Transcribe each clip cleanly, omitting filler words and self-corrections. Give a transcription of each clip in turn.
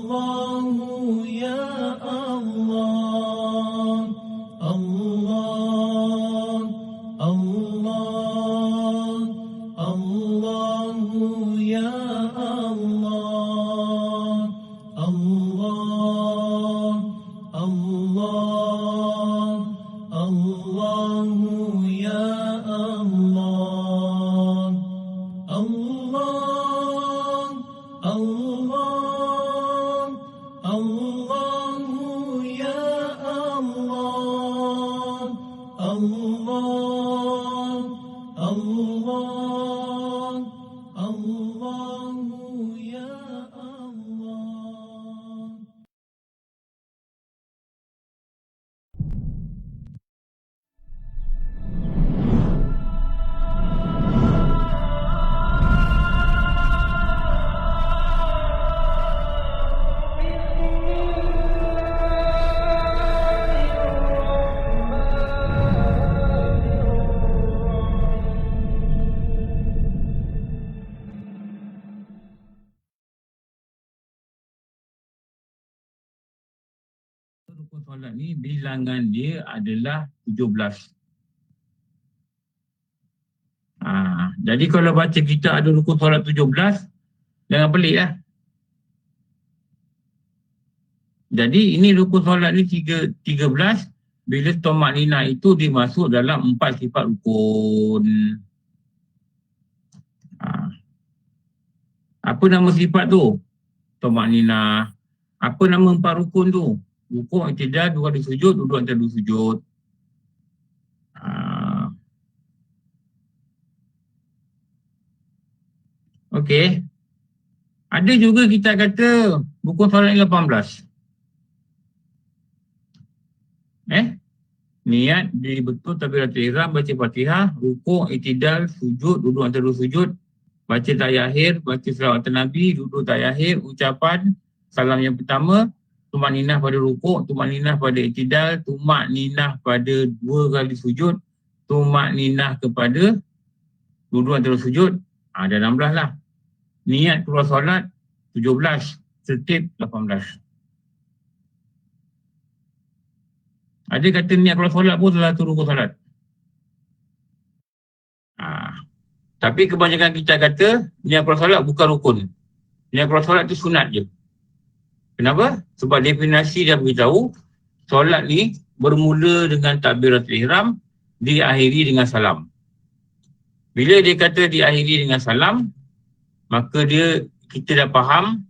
الله يا الله الله الله الله يا الله الله الله الله يا الله الله الله الله يا الله الله الله الله يا الله. Rukun solat ni bilangan dia adalah 17. Jadi kalau baca kita ada rukun solat 17, jangan pelik lah. Jadi ini rukun solat ni 13, bila tomak nina itu dimasuk dalam 4 sifat rukun. Apa nama sifat tu? Tomak nina. Apa nama 4 rukun tu? Rukuk, i'tidal, 2 kali sujud, duduk antara 2 sujud. Okey. Ada juga kita kata rukun solat ni 18. Niat, diri betul, takbiratul ihram, baca Fatihah, rukuk, i'tidal, sujud, duduk antara 2 sujud, baca tahiyat akhir, baca selawat Nabi, duduk tahiyat akhir, ucapan salam yang pertama, tumak ninah pada rukuk, tumak ninah pada i'tidal, tumak ninah pada 2 kali sujud, tumak ninah kepada duduk antara sujud. Ada 16 lah. Niat keluar solat 17, tertib 18. Ada kata niat keluar solat pun salah satu rukun solat. Tapi kebanyakan kita kata niat keluar solat bukan rukun. Niat keluar solat tu sunat je. Kenapa? Sebab definisi dah beritahu solat ni bermula dengan takbiratul ihram, diakhiri dengan salam. Bila dia kata diakhiri dengan salam, maka kita dah faham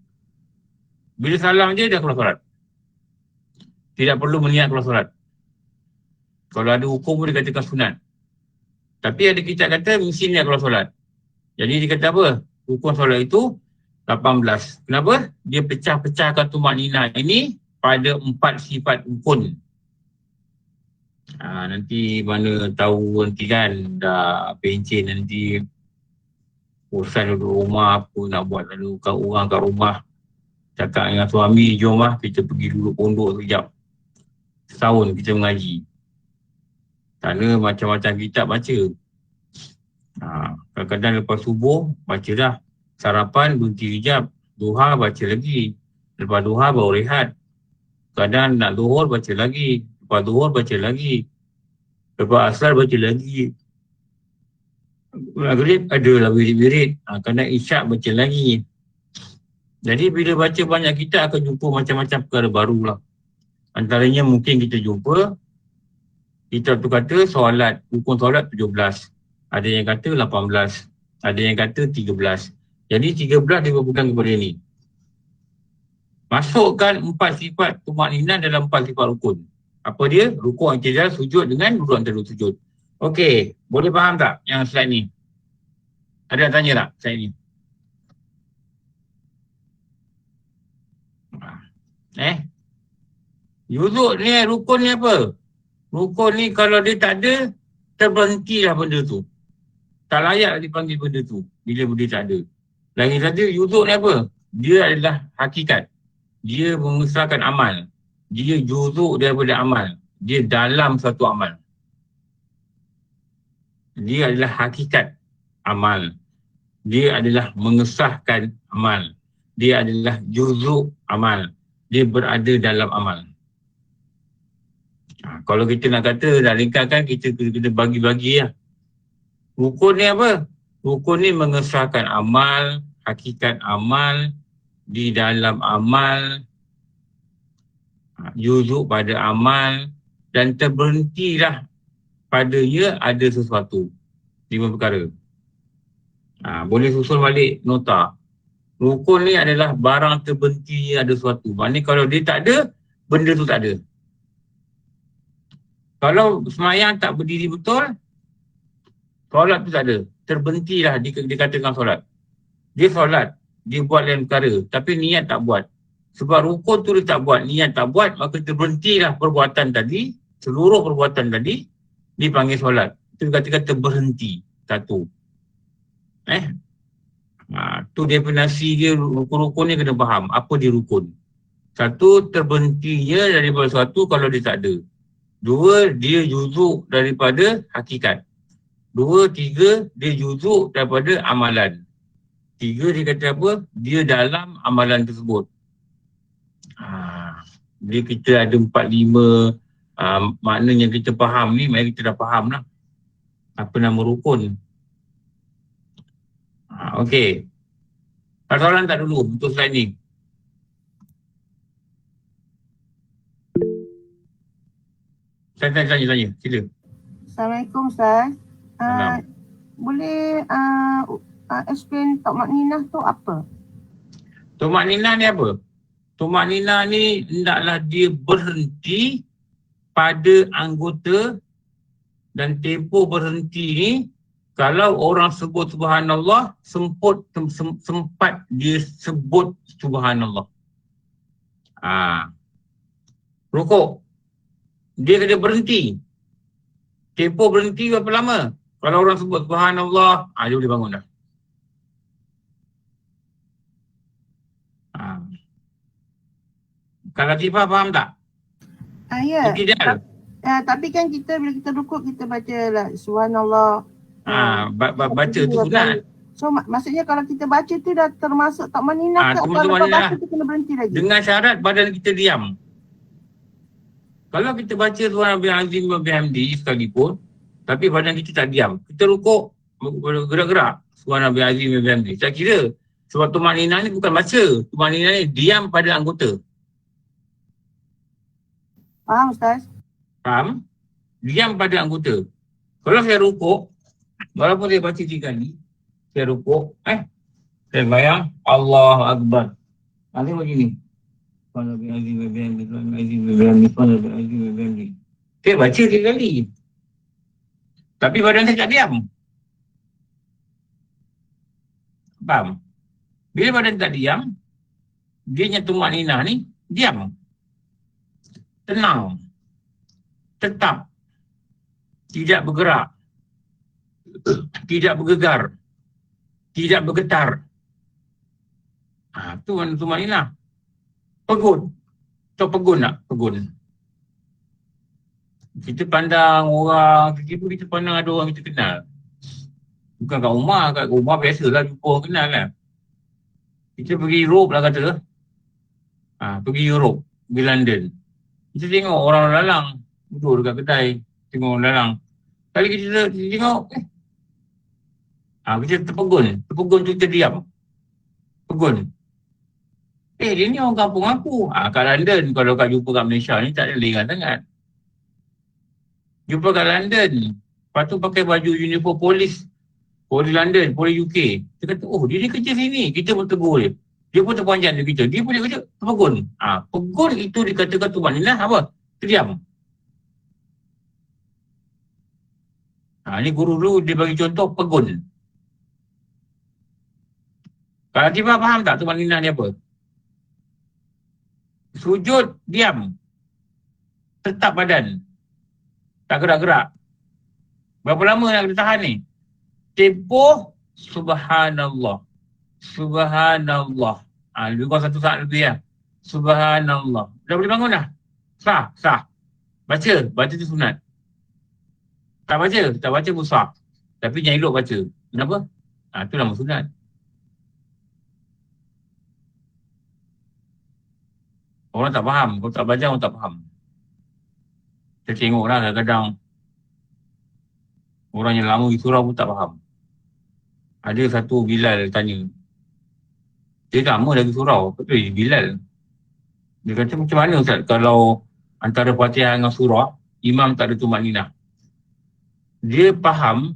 bila salam je dah keluar solat. Tidak perlu meniat keluar solat. Kalau ada hukum pun dia katakan sunat. Tapi ada kita kata mesti niat keluar solat. Jadi dia kata apa? Hukum solat itu 18. Kenapa? Dia pecah-pecahkan tumak nina ini pada 4 sifat rukun. Nanti mana tahu nanti kan dah pencen nanti urusan duduk rumah apa nak buat, lalu orang kat rumah cakap dengan suami, jom lah kita pergi duduk pondok sekejap. Setahun kita mengaji. Sana macam-macam kitab baca. Kadang-kadang lepas subuh baca dah. Sarapan berhenti hijab, duha baca lagi. Lepas duha baru rehat. Kadang nak zuhur baca lagi. Lepas zuhur baca lagi. Lepas asar baca lagi. Maghrib adalah wirid-wirid. Kadang isyak baca lagi. Jadi bila baca banyak kita akan jumpa macam-macam perkara baru lah. Antaranya mungkin kita jumpa kita tu kata solat, rukun solat 17. Ada yang kata 18. Ada yang kata 13. Jadi 13 dia berpegang kepada ni. Masukkan 4 sifat tumak ninah dalam 4 sifat rukun. Apa dia? Rukuk, i'tidal, sujud dengan duduk antara 2 sujud. Okey, boleh faham tak yang slide ni? Ada yang tanya tak slide ni? Yuzuk ni rukun ni apa? Rukun ni kalau dia tak ada, terberhentilah benda tu. Tak layak dipanggil benda tu bila benda tak ada. Lagi satu, yuzuk ni apa? Dia adalah hakikat. Dia mengesahkan amal. Dia juzuk daripada amal. Dia dalam satu amal. Dia adalah hakikat amal. Dia adalah mengesahkan amal. dia adalah juzuk amal. Dia berada dalam amal. Kalau kita nak kata, nak ringkaskan, kita bagi-bagi lah. Rukun ni apa? Rukun ni mengesahkan amal, hakikat amal, di dalam amal, juzuk pada amal, dan terberhentilah padanya ada sesuatu. 5 perkara. Boleh susul balik nota. Rukun ni adalah barang terberhentinya ada sesuatu. Maknanya kalau dia tak ada, benda tu tak ada. Kalau semayang tak berdiri betul, solat tu tak ada. Terberhentilah dikatakan solat. Dia solat, dia buat lain perkara, tapi niat tak buat. Sebab rukun tu dia tak buat, niat tak buat, maka terberhentilah perbuatan tadi, seluruh perbuatan tadi, dipanggil solat. Itu dikatakan terberhenti. Satu. Tu definisi dia, rukun-rukun ni kena faham. Apa dia rukun? Satu, terberhentinya daripada sesuatu kalau dia tak ada. Dua, dia juzuk daripada hakikat. Dua, tiga, dia juzuk daripada amalan. Tiga, dia kata apa? Dia dalam amalan tersebut. Bila kita ada 4-5 makna yang kita faham ni, mari kita dah faham lah apa nama rukun. Okey. Ada soalan tak dulu untuk slide ni? Tanya. Sila. Assalamualaikum Ustaz. Salam. Boleh explain Tumakninah tu apa? Tumakninah ni apa? Tumakninah ni hendaklah dia berhenti pada anggota, dan tempoh berhenti ni kalau orang sebut subhanallah, sempat dia sebut subhanallah. Rukuk. Dia kena berhenti. Tempoh berhenti berapa lama? Kalau orang sebut subhanallah, dia boleh bangun dah. Kalau Latifah faham tak? Ya. Okey dah. Tapi kan kita bila kita rukuk kita baca lah subhanallah. Baca tu sunat. So maksudnya kalau kita baca tu dah termasuk Tumakninah ke? Atau lepas baca tu kena berhenti lagi? Dengan syarat badan kita diam. Kalau kita baca Subhanallah azim wa bihamdi sekalipun, tapi badan kita tak diam, kita rukuk gerak-gerak Subhanallah azim wa bihamdi. Tak kira. Sebab tumakninah ni bukan baca. Tumakninah ni diam pada anggota. Faham Ustaz? Faham? Diam pada anggota. Kalau saya rukuk, walaupun saya baca 3 kali, saya rukuk, saya bayang Allah Akbar. Tengok begini. Saya baca 3 kali. Tapi badan saya tak diam. Faham? Bila badan tak diam, dia nya tumakninah ni diam. Tenang. Tetap. Tidak bergerak. Tidak bergegar. Tidak bergetar. Tu mana tumakninah. Pegun. Tahu pegun tak? Pegun. Kita pandang orang, kita pandang ada orang kita kenal. Bukan kat rumah biasalah jumpa orang kenal kan. Kita pergi Europe lah kata. Pergi Europe, pergi London. Kita tengok orang lalang duduk dekat kedai, tengok orang lalang. Kali kita tengok, kita terpegun tu kita diam. Pegun. Dia ni orang kampung aku. Kat London, kalau kat jumpa kat Malaysia ni tak ada lengah sangat. Jumpa kat London, lepas tu pakai baju uniform polis London, polis UK. Dia kata, dia ni kerja sini. Kita pun tegur dia. Dia pun terpanjang dia kita. Dia boleh kerja, terpegun. Pegun itu dikatakan tumakninah apa? Terdiam. Ni guru dulu dia bagi contoh pegun. Kalau tiba faham tak tumakninah ni apa? Sujud, diam. Tetap badan. Tak gerak-gerak. Berapa lama nak kita tahan ni? Tempoh subhanallah. Subhanallah. Lebih kurang 1 saat lebih lah. Subhanallah. Dah boleh bangun dah? Sah. Baca tu sunat. Tak baca pun sah. Tapi jangan elok baca. Kenapa? Tu nama sunat. Orang tak faham. Kalau tak belajar, orang tak faham. Saya tengok lah kadang-kadang orang yang lama di surau pun tak faham. Ada satu Bilal tanya. Dia lama lagi surau. Betul Bilal. Dia kata macam mana Ustaz kalau antara Fatihah dengan surah, imam tak ada tumak ninah. Dia faham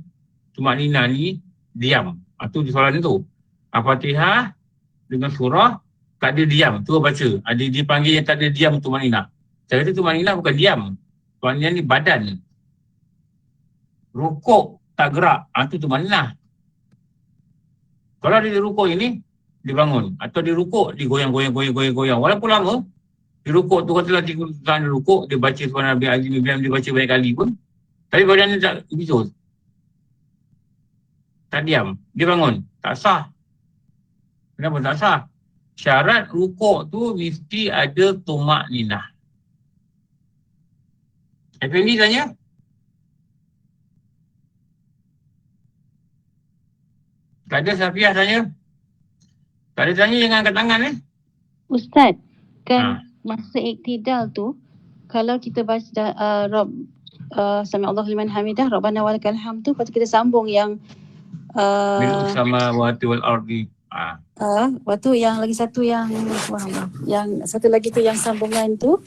tumak ninah ni diam. Itu di soalan tu. Fatihah dengan surah tak ada diam. Tu baca. Ada dia panggil yang tak ada diam tumak ninah. Saya kata tumak ninah bukan diam. Tumak ninah ni badan. Rukuk tak gerak. Itu tumak ninah. Kalau dia rukuk ini, dia bangun. Atau dia rukuk, dia goyang. Walaupun lama, dia rukuk tu katalah 3 kali rukuk, dia baca Subhanallah Rabbil Azim, dia baca banyak kali pun. Tapi badan dia tak episod. Tak diam. Dia bangun. Tak sah. Kenapa tak sah? Syarat rukuk tu mesti ada tumak ninah. Effendi tanya? Tak ada Safiah tanya? Tak ada tanya jangan angkat tangan Ustaz, kan masa iktidal tu, kalau kita baca Sami Allahu liman hamidah, Rabbana walakal hamd tu, lepas tu kita sambung yang Bil samawati wal ardi. waktu yang lagi satu yang satu lagi tu yang sambungan tu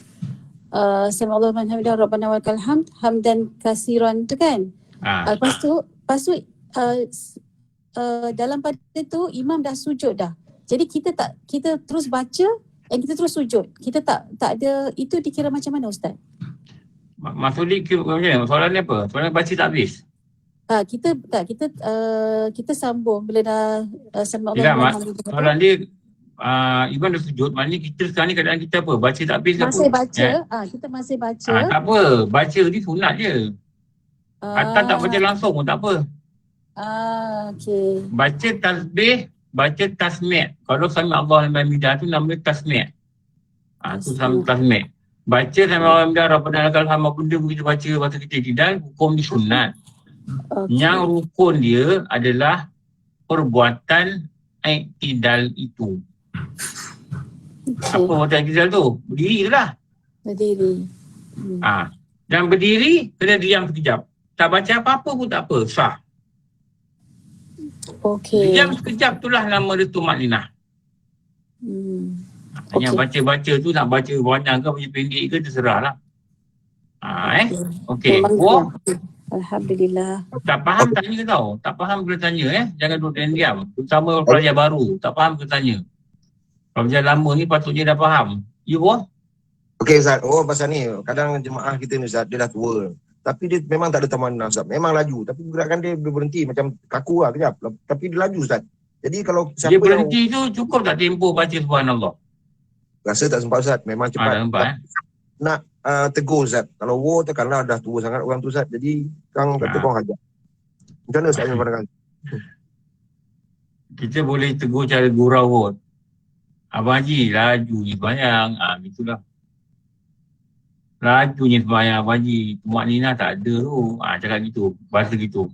Sami Allahu liman hamidah, Rabbana walakal hamd, hamdan kasiran tu kan. Lepas tu dalam pada tu imam dah sujud dah. Jadi kita terus baca dan kita terus sujud. Kita tak ada, itu dikira macam mana Ustaz? Maksudnya macam mana? Soalan ni apa? Soalan baca tak habis? Kita sambung bila dah sama Allah. Soalan dia imam dah sujud, maknanya kita sekarang ni keadaan kita apa? Baca tak habis ke apa? Masih baca. Kita masih baca. Tak apa, baca ni sunat je. Atau tak baca langsung pun tak apa. Okey. Baca tasbih, baca tasmi'. Kalau Sami Allahu liman hamidah tu namanya tasmi'. Tu sama tasmi'. Baca Sami Allahu liman hamidah, Rabbana lakal hamd, apa benda kita baca masa kita iktidal, hukum ni sunat. Yang rukun dia adalah perbuatan iktidal itu. Apa perbuatan iktidal tu? Berdiri je lah. Berdiri. Dan berdiri, kena diam sekejap. Tak baca apa-apa pun tak apa, sah. Okey. Diam sekejap itulah nama dia tumak ninah. Yang baca-baca tu nak baca panjang ke baca pendek ke terserah lah. Okey. Alhamdulillah. Tak faham tanya tau. Tak faham kena tanya Jangan duduk diam. Terutama pelajar baru. Tak faham kena tanya. Kalau pelajar lama ni patutnya dah faham. You boh? Okey Ustaz. Pasal ni kadang jemaah kita ni Ustaz, dia dah tua. Tapi dia memang tak ada tamanah Ustaz. Memang laju. Tapi gerakan dia berhenti macam kaku lah kejap. Tapi dia laju Ustaz. Jadi kalau siapa dia berhenti tu cukup tak tempoh baca Subhanallah? Rasa tak sempat Ustaz. Memang cepat. Nampak Nak tegur Ustaz. Kalau tekanlah dah tua sangat orang tu Ustaz. Jadi kang kata kau hajar. Macam mana Ustaz yang pandangan? Kita boleh tegur cara gurau. Abang Haji laju ni sembahyang. Gitulah. Lajunya sembahyang Abang Haji. Tumak ninah tak ada tu. Cakap gitu. Bahasa gitu.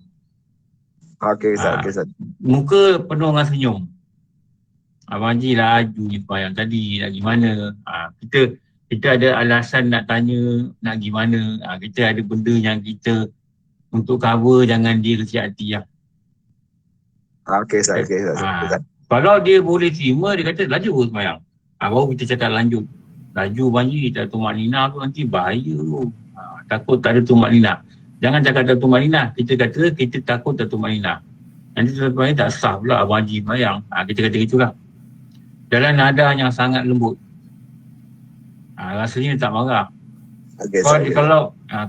Okey Ustaz. Muka penuh dengan senyum. Abang Haji laju ni sembahyang tadi. Nak gimana? Kita ada alasan nak tanya nak gimana. Kita ada benda yang kita untuk cover, jangan dia kecil hati lah. Okey Ustaz. Kalau dia boleh terima, dia kata laju pun sembahyang. Baru kita cakap lanjut. Laju banjir, tak ada tumak ninah tu nanti bahaya tu. Takut tak ada tumak ninah. Jangan cakap tak ada tumak ninah. Kita kata kita takut tak ada tumak ninah. Nanti tumak ninah tak sah pula Abang Haji sembahyang. Kita kata gitulah. Dalam nada yang sangat lembut. Rasanya dia tak marah.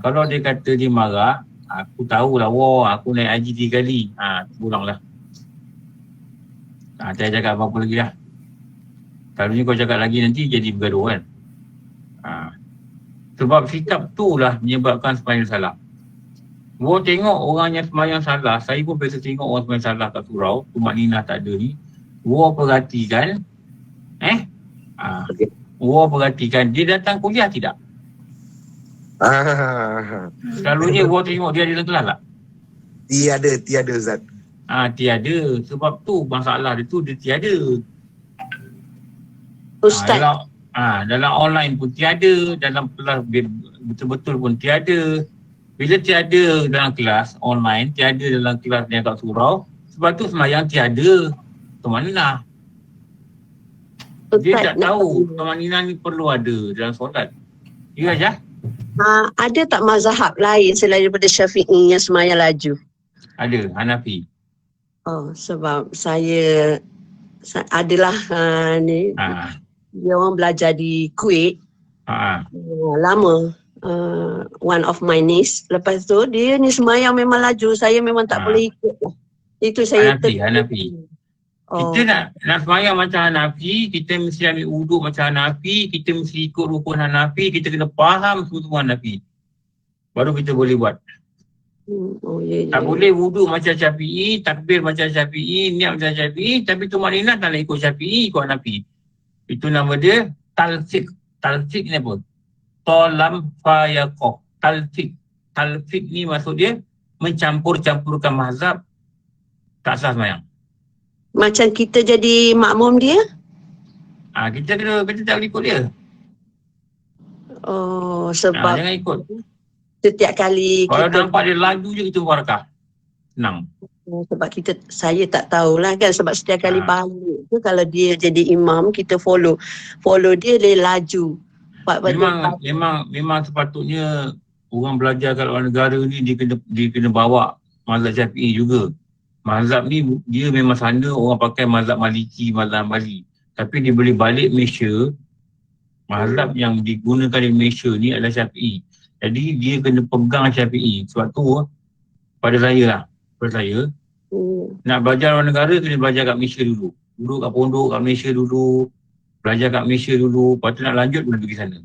Kalau dia kata dia marah, aku tahulah, aku naik haji 3 kali. Pulanglah. Tak cakap apa-apa lagi lah. Kalau ni kau cakap lagi nanti jadi bergaduh kan. Sebab sikap tu lah menyebabkan sembahyang salah. Gua tengok orang yang sembahyang salah, saya pun biasa tengok orang sembahyang salah kat surau, tumak ninah tak ada ni. Gua perhatikan, Gua perhatikan dia datang kuliah tidak? Selalunya gua tengok dia ada dalam kelas tak? Tiada Ustaz. Tiada. Sebab tu masalah dia tu dia tiada. Ustaz. Dalam online pun tiada, dalam kelas betul-betul pun tiada. Bila tiada dalam kelas online, tiada dalam kelas yang kat surau, sebab tu sembahyang tiada. Tumanina. Dia tak tahu tumanina ni perlu ada dalam solat. Ya Ajah? Ada tak mazhab lain selain daripada Syafi'i yang sembahyang laju? Ada, Hanafi. Sebab saya adalah ni dia orang belajar di Kuwait lama, one of my niece. Lepas tu dia ni sembahyang memang laju, saya memang tak boleh ikut lah. Itu saya Hanafi. Kita nak sembahyang macam Hanafi, kita mesti ambil wuduk macam Hanafi, kita mesti ikut rukun Hanafi, kita kena faham semua Hanafi, baru kita boleh buat. Tak boleh wuduk macam Syafi'i, takbir macam Syafi'i, niat macam Syafi'i, tapi tumanina tak nak ikut Syafi'i, ikut Hanafi. Itu nama dia talfiq. Talfiq ni apa? Tolam fayakoh. Talfiq. Talfiq ni maksud dia mencampur-campurkan mazhab, tak sah sembahyang. Macam kita jadi makmum dia? Kita tak boleh ikut dia. Sebab jangan ikut. Setiap kali kalau kita nampak dia laju je, kita barakah. Senang. Sebab saya tak tahulah kan, sebab setiap kali balik tu kalau dia jadi imam, kita follow dia laju. Memang sepatutnya orang belajar kat luar negara ni dia kena bawa mazhab Syafi'i juga. Mazhab ni dia memang sana orang pakai mazhab Maliki, mazhab Hambali. Tapi dia boleh balik Malaysia, mazhab yang digunakan di Malaysia ni adalah Syafi'i. Jadi dia kena pegang Syafi'i. Sebab tu pada saya nak belajar luar negara, kena belajar kat Malaysia dulu. Duduk kat pondok kat Malaysia dulu, belajar kat Malaysia dulu, lepas tu nak lanjut boleh pergi sana.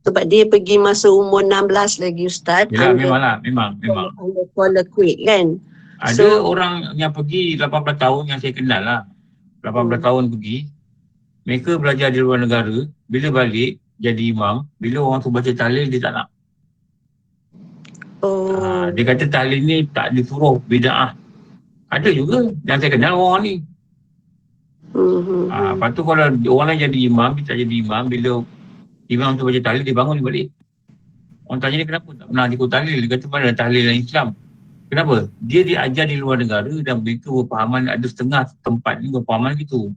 Sebab dia pergi masa umur 16 lagi Ustaz. Yalah, memang. Under Kuala Kuwait kan. Ada orang yang pergi 18 tahun yang saya kenal lah. 18 tahun pergi, mereka belajar di luar negara, bila balik jadi imam, bila orang tu baca tahlil dia tak nak. Dia kata tahlil ni tak disuruh, bida'ah. Ada juga yang saya kenal orang ni. Lepas tu kalau orang lain jadi imam, dia tak jadi imam, bila imam tu baca tahlil, dia bangun dia balik. Orang tanya dia kenapa tak pernah ikut tahlil. Dia kata mana tahlil dalam Islam. Kenapa? Dia diajar di luar negara dan mereka berpahaman, ada setengah tempat ni berpahaman gitu.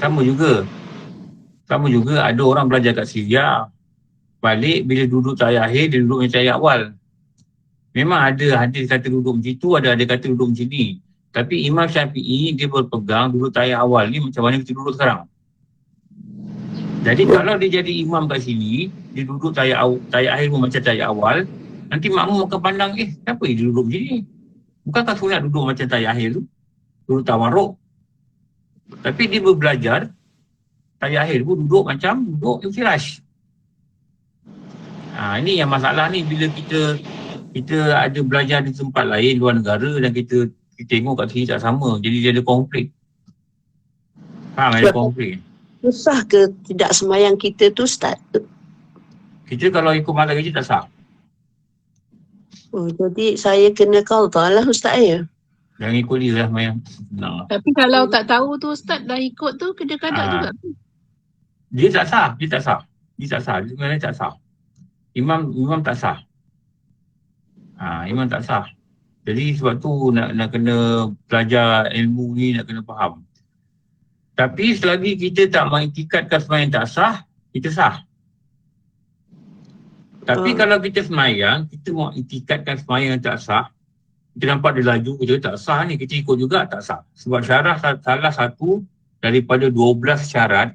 Sama juga ada orang belajar kat Syria, balik bila duduk tahiyat akhir, dia duduk macam tahiyat awal. Memang ada hadis kata duduk macam tu, ada kata duduk macam ni. Tapi Imam Syafi'i dia berpegang duduk tahiyat awal ni macam mana kita duduk sekarang. Jadi kalau dia jadi imam kat sini, dia duduk tahiyat akhir pun macam tahiyat awal, nanti makmum akan pandang, kenapa dia duduk macam ni? Bukankah sunat duduk macam tahiyat akhir tu? Duduk tawarruk. Tapi dia berbelajar tahiyat akhir pun duduk macam duduk iftirash. Ini yang masalah ni, bila kita ada belajar di tempat lain luar negara dan kita tengok kat sini tak sama, jadi dia ada konflik. Ada konflik. Susah ke tidak sembahyang kita tu Ustaz? Kita kalau ikut mazhab kita tak sah. Jadi saya kena qadha lah Ustaz ya? Jangan ikut dia lah sembahyang. Senang lah. Tapi kalau tak tahu tu Ustaz dah ikut tu, kena kadang juga. Dia tak sah. Dia sebenarnya tak sah. Imam tak sah. Imam tak sah. Jadi sebab tu nak kena belajar ilmu ni, nak kena faham. Tapi selagi kita tak mengiktikadkan sembahyang tak sah, kita sah. Tapi kalau kita sembahyang, kita mengiktikadkan sembahyang tak sah, kita nampak dia laju, kita tak sah ni, kita ikut juga tak sah. Sebab syarat salah satu daripada 12 syarat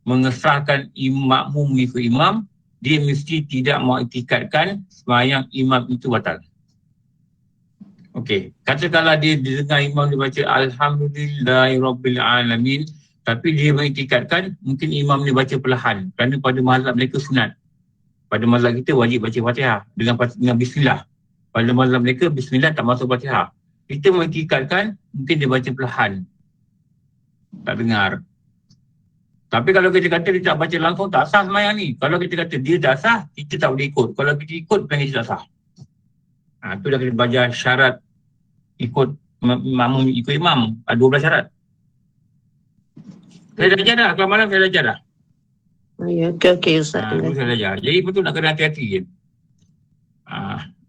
mengesahkan makmum ikut imam, dia mesti tidak mengiktikadkan sembahyang imam itu batal. Okey, katakanlah dia dengar imam dia baca Alhamdulillahirabbil alamin, tapi dia mengiktikadkan mungkin imam dia baca perlahan kerana pada mazhab mereka sunat. Pada mazhab kita wajib baca Fatihah dengan bismillah. Pada mazhab mereka bismillah tak masuk Fatihah. Kita mengiktikadkan mungkin dia baca perlahan, tak dengar. Tapi kalau kita kata dia tak baca langsung, tak sah sembahyang ni. Kalau kita kata dia tak sah, kita tak boleh ikut. Kalau kita ikut, panggil tak sah. Tu dah kena belajar syarat ikut makmum ikut imam. Ada 12 syarat. Saya dah ajar dah. Kalau malam saya dah ajar dah. Ya, okey Ustaz. Dulu saya dah ajar. Jadi betul nak kena hati-hati je.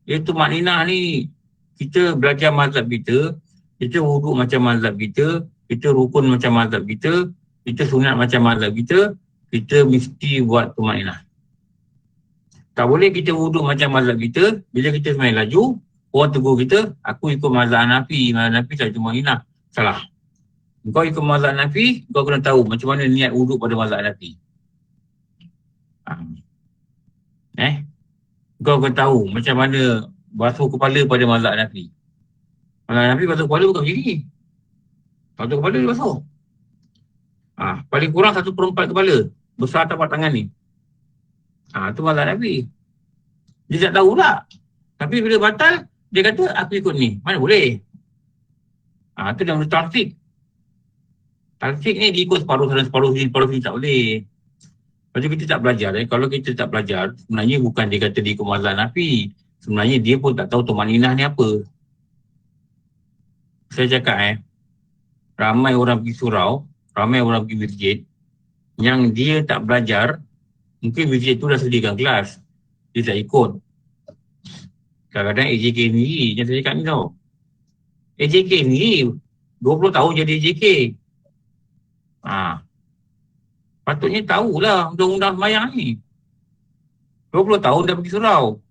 Itu makninah ni, kita belajar mazhab kita, kita wuduk macam mazhab kita rukun macam mazhab kita sunat macam mazhab kita mesti buat tumakninah. Tak boleh kita wuduk macam mazhab kita, bila kita semain laju, orang tegur kita, aku ikut mazhab Hanafi tak tumakninah. Salah. Kau ikut mazhab Hanafi, kau kena tahu macam mana niat wuduk pada mazhab Hanafi. Kau kena tahu macam mana basuh kepala pada mazhab Hanafi. Mazhab Hanafi basuh kepala bukan macam ni. Basuh kepala dia basuh. Paling kurang 1/4 kepala. Besar tapak tangan ni. Itu mazhab Hanafi. Dia tak tahu tak. Tapi bila batal, dia kata aku ikut ni. Mana boleh? Itu namanya talfik. Talfik ni dia ikut separuh sana, separuh sini tak boleh. Lepas tu kita tak belajar. Kalau kita tak belajar, sebenarnya bukan dia kata dia ikut mazhab Hanafi. Sebenarnya dia pun tak tahu tumakninah ni apa. Saya cakap ramai orang pergi surau, ramai orang pergi masjid, yang dia tak belajar, mungkin masjid tu dah sediakan kelas. Dia tak ikut. Kadang-kadang AJK ni, yang saya cakap ni tau. AJK ni, 20 tahun jadi AJK. Patutnya tahulah undang-undang sembahyang ni. 20 tahun dah pergi surau.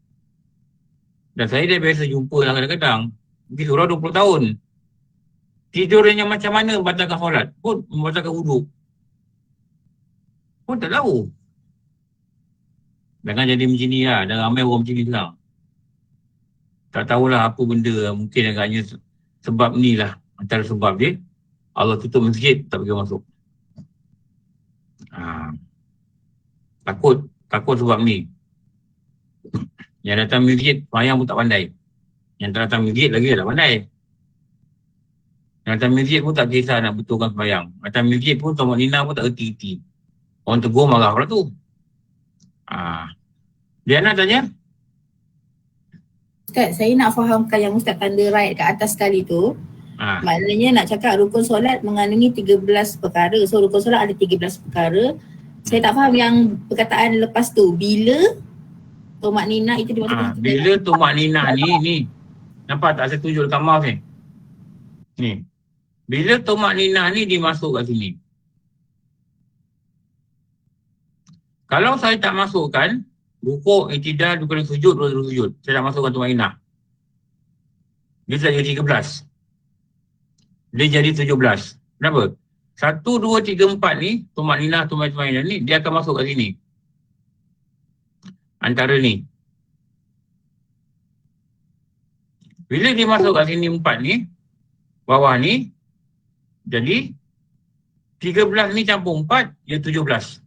Dan saya dah biasa jumpa lah kadang-kadang. Pergi surau 20 tahun. Tidurnya macam mana membatalkan solat? Pun membatalkan wuduk. Pun tak tahu. Jangan jadi macam ni lah. Dan ramai orang macam ni sekarang. Tak tahulah apa benda. Mungkin agaknya sebab ni lah. Antara sebab dia. Allah tutup masjid, tak pergi masuk. Takut sebab ni. Yang datang masjid, sembahyang pun tak pandai. Yang tak datang masjid lagi tak pandai. Yang datang masjid pun tak kisah nak betulkan sembahyang. Datang masjid pun tumakninah pun tak erti-erti. Orang tegur marah pula tu. Diana tanya? Ustaz, saya nak fahamkan yang Ustaz tanda right kat atas sekali tu. Maknanya nak cakap rukun solat mengandungi 13 perkara. So rukun solat ada 13 perkara. Saya tak faham yang perkataan lepas tu. Bila tumakninah itu dimasukkan. Bila tumakninah ni. Nampak tak saya tunjuk dekat mouse ni? Ni. Bila tumakninah ni dimasuk kat sini. Kalau saya tak masukkan, rukuk, i'tidal, rukun sujud, saya tak masukkan tumakninah. Dia tak jadi 13. Dia jadi 17. Kenapa? 1, 2, 3, 4 ni, tumakninah ni, dia akan masuk kat sini. Antara ni. Bila dia masuk kat sini 4 ni, bawah ni, jadi 13 ni campur 4, dia 17.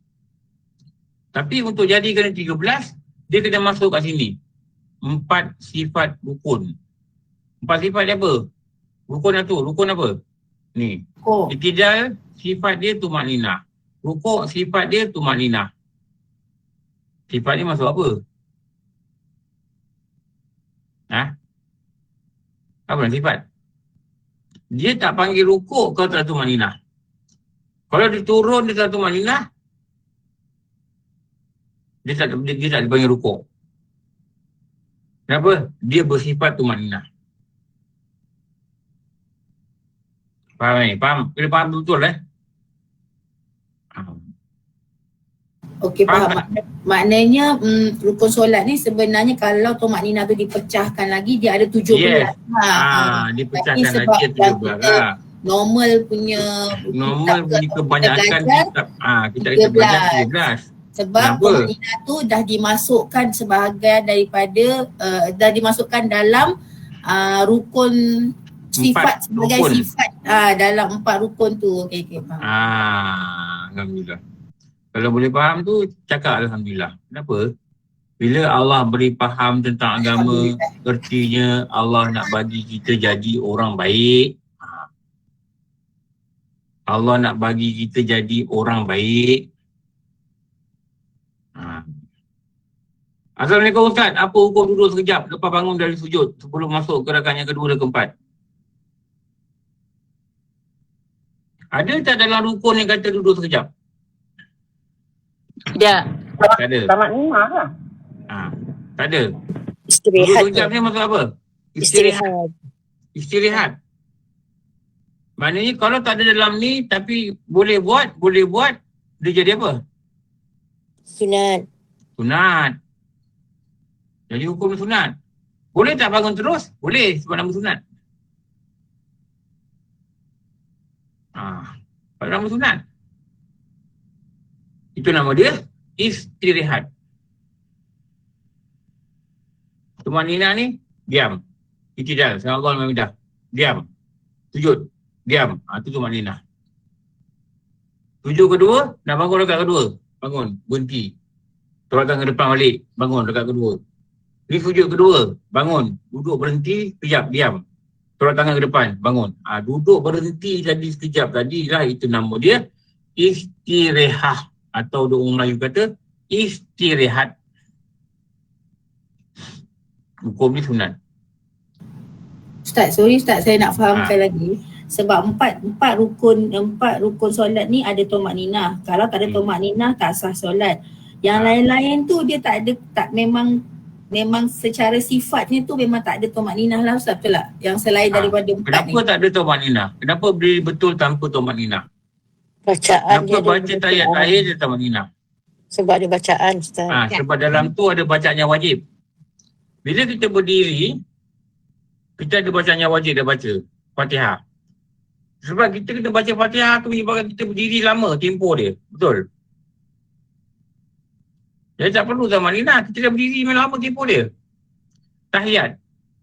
Tapi untuk jadikan 13, dia kena masuk kat sini. 4 sifat rukun. 4 sifat dia apa? Rukun apa? Ni. I'tidal, sifat dia tumakninah. Rukuk, sifat dia tumakninah. Sifat dia masuk apa? Apa nak sifat? Dia tak panggil rukuk kalau tak tumakninah. Kalau dia turun dia tak tumakninah, dia tak dipanggil rukuk. Kenapa? Dia bersifat tumakninah. Faham ni? Faham? Kena faham betul Okey, faham. Maknanya rukun solat ni sebenarnya kalau tumakninah tu dipecahkan lagi dia ada 17. Yes. Dipecahkan lagi 17 lah. Normal punya kebanyakan kita belajar 13. Sebab tumakninah tu dah dimasukkan sebahagian daripada dah dimasukkan dalam rukun sifat sebagai rukun. Sifat dalam 4 rukun tu. Okey, faham. Alhamdulillah. Kalau boleh faham tu, cakap Alhamdulillah. Kenapa? Bila Allah beri faham tentang agama, ertinya Allah nak bagi kita jadi orang baik. Allah nak bagi kita jadi orang baik. Assalamualaikum Ustaz. Apa hukum duduk sekejap lepas bangun dari sujud sebelum masuk ke rakaat yang kedua dan keempat? Ada tak dalam rukun yang kata duduk sekejap? Tidak. Tak ada. Tamat nimah lah. Tak ada. Istirahat. Duduk sekejap ni maksud apa? Istirahat. Maknanya kalau tak ada dalam ni tapi boleh buat, dia jadi apa? Sunat. Jadi hukum sunat. Boleh tak bangun terus? Boleh, sebab nama sunat. Sebab nama sunat. Itu nama dia istirahat. Tumanina ni, diam. Itidal, Allah Al-Maidah. Diam. Sujud. Diam. Itu tumanina. Tujuh kedua, nak bangun dekat kedua. Bangun, berhenti. Tolakkan ke depan balik. Bangun dekat kedua. Ni sujud kedua, bangun. Duduk berhenti, sekejap, diam. Tolak tangan ke depan, bangun. Duduk berhenti tadi sekejap tadi lah, itu nama dia istirahat. Atau orang Melayu kata, istirahat. Hukum ni sunat. Ustaz, saya nak fahamkan lagi. Sebab empat rukun solat ni ada tumakninah. Kalau tak ada tumakninah, tak sah solat. Yang lain-lain tu dia memang secara sifatnya tu memang tak ada tumakninah lah, Ustaz, betul tak? Yang selain daripada empat kenapa ni. Tak ada tumakninah? Kenapa berdiri betul tanpa tumakninah? Bacaan. Kenapa baca tahiyat akhir dia tumakninah? Sebab ada bacaan, Ustaz. Sebab dalam tu ada bacaan yang wajib. Bila kita berdiri, kita ada bacaan yang wajib dah baca. Fatihah. Sebab kita kena baca Fatihah tu menyebabkan kita berdiri lama tempoh dia. Betul? Jadi tak perlu tumakninah. Kita dah berdiri memang lama tempoh dia. Tahiyat.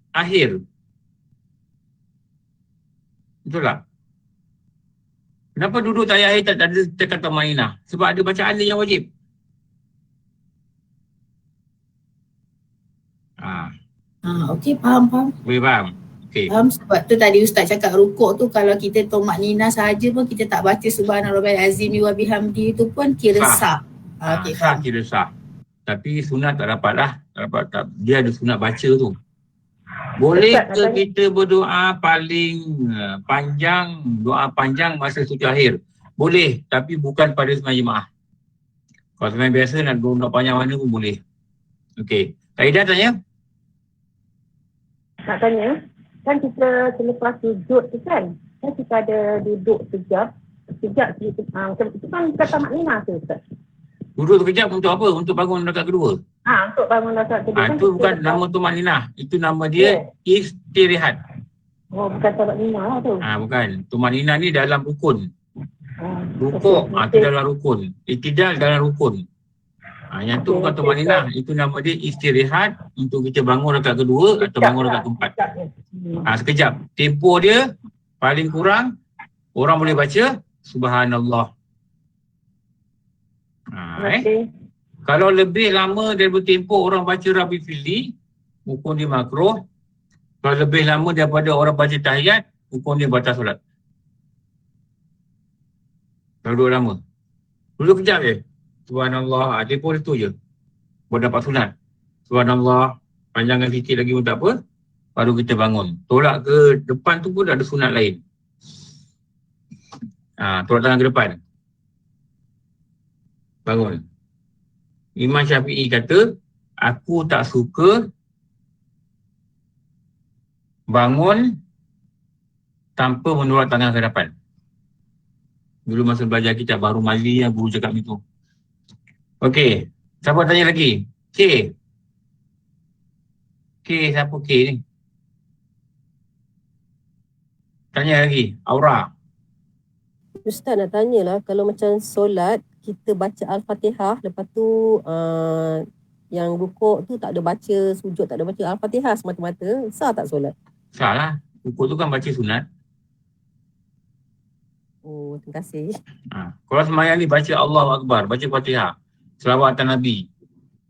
Akhir. Betul tak? Kenapa duduk tahiyat akhir tak ada tekan tumakninah? Sebab ada bacaan dia yang wajib. Okey, faham. Boleh faham? Okay. Sebab tu tadi Ustaz cakap rukuk tu kalau kita tumakninah sahaja pun kita tak baca subhanallah azim wa bihamdi tu pun kira sah. Okey, sah kira sah. Tapi sunat tak dapat lah. Dia ada sunat baca tu. Boleh ke kita berdoa paling panjang, doa panjang masa sujud akhir? Boleh, tapi bukan pada sembahyang jemaah. Kalau sembahyang biasa nak doa panjang mana pun boleh. Okey. Kaidah tanya? Nak tanya, kan kita selepas sujud tu kan kita ada duduk sekejap macam itu kan kata maknina tu, Ustaz. Duduk sekejap untuk apa? Untuk bangun rakaat kedua. Untuk bangun rakaat kedua. Itu bukan nama tumakninah. Itu nama dia istirahat. Bukan tumakninah lah tu. Bukan. Tumakninah ni dalam rukun. Rukuk itu dalam rukun. Iktidal dalam rukun. Yang tu bukan tumakninah. Itu nama dia istirahat untuk kita bangun rakaat kedua atau bangun rakaat keempat. Sekejap. Tempoh dia paling kurang orang boleh baca subhanallah. Kalau lebih lama daripada tempoh orang baca Rabbi Fili, hukum dia makruh. Kalau lebih lama daripada orang baca tahiyat, hukum dia batal solat. Kalau duduk lama. Duduk kejap je. Subhanallah, tempoh itu je. Buat dapat sunat. Subhanallah, panjangkan sikit lagi pun tak apa. Baru kita bangun. Tolak ke depan tu pun ada sunat lain. Tolak tangan ke depan. Bangun. Imam Syafi'i kata, aku tak suka bangun tanpa menolak tangan ke depan. Dulu masa belajar kita baru mali yang guru cakap itu. Okey, siapa tanya lagi? K, siapa K ni? Tanya lagi, Aura. Ustaz nak tanyalah, kalau macam solat kita baca Al-Fatihah, lepas tu yang rukuk tu tak ada baca, sujud tak ada baca Al-Fatihah semata-mata, sah tak solat? Sah lah, rukuk tu kan baca sunat. Oh, terima kasih. Kalau sembahyang ni baca Allahu Akbar, baca Fatihah, selawat atas Nabi.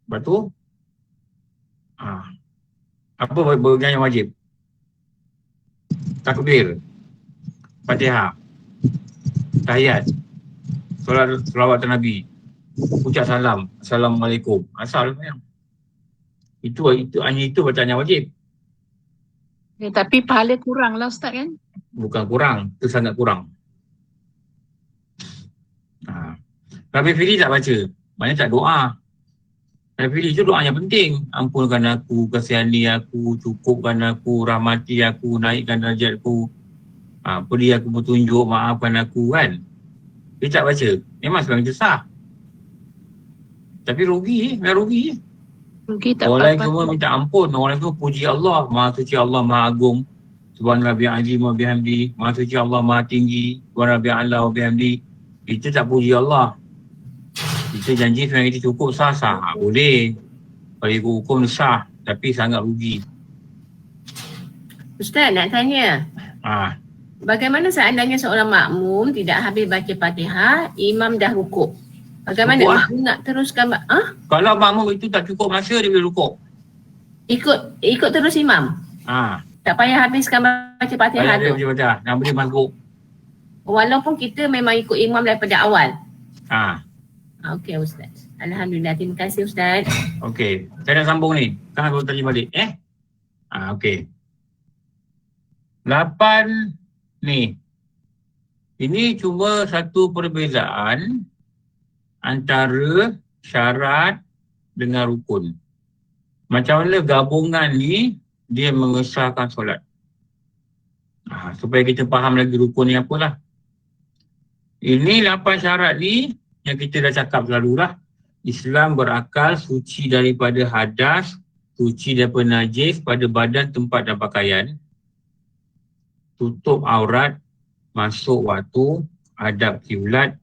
Lepas tu apa bagian yang wajib? Takbir, Fatihah, tahiyat, selawat atas Nabi, ucap salam, Assalamualaikum. Asal sebenarnya. Itu hanya itu bacaan yang wajib. Tapi pahala kurang lah Ustaz kan? Bukan kurang, itu sangat kurang. Rabbi Fili tak baca. Maknanya tak doa. Rabbi Fili tu doa yang penting. Ampunkan aku, kasihani aku, cukupkan aku, rahmati aku, naikkan darjatku. Beri aku petunjuk, maafkan aku kan. Dia tak baca. Memang sekarang itu sah. Tapi rugi. Rugi tak Orang lain apa-apa. semua minta ampun. Orang lain semua puji Allah. Maha suci Allah, Maha agung. Subhanallah bi'azim wa bihamdi. Maha suci Allah, Maha tinggi. Subhanallah bi'ala wa bihamdi. Kita tak puji Allah. Kita janji sebenarnya kita cukup sah. Boleh. Kalau ikut hukum sah. Tapi sangat rugi. Ustaz nak tanya. Bagaimana seandainya seorang makmum tidak habis baca Fatihah, imam dah rukuk? Bagaimana makmum nak teruskan? Kalau makmum itu tak cukup masa, dia boleh rukuk. Ikut terus imam? Tak payah habiskan baca Fatihah tu? Baca Fatihah. Dan boleh masuk. Walaupun kita memang ikut imam daripada awal? Okey Ustaz. Alhamdulillah. Terima kasih Ustaz. Okey. Saya nak sambung ni. Kan aku tanya balik. Okey. 8 ni. Ini cuma satu perbezaan antara syarat dengan rukun. Macam mana gabungan ni dia mengesahkan solat. Supaya kita faham lagi rukun ni apalah. Ini 8 syarat ni yang kita dah cakap selalu lah. Islam berakal, suci daripada hadas, suci daripada najis pada badan, tempat dan pakaian, tutup aurat, masuk waktu, adab kiblat,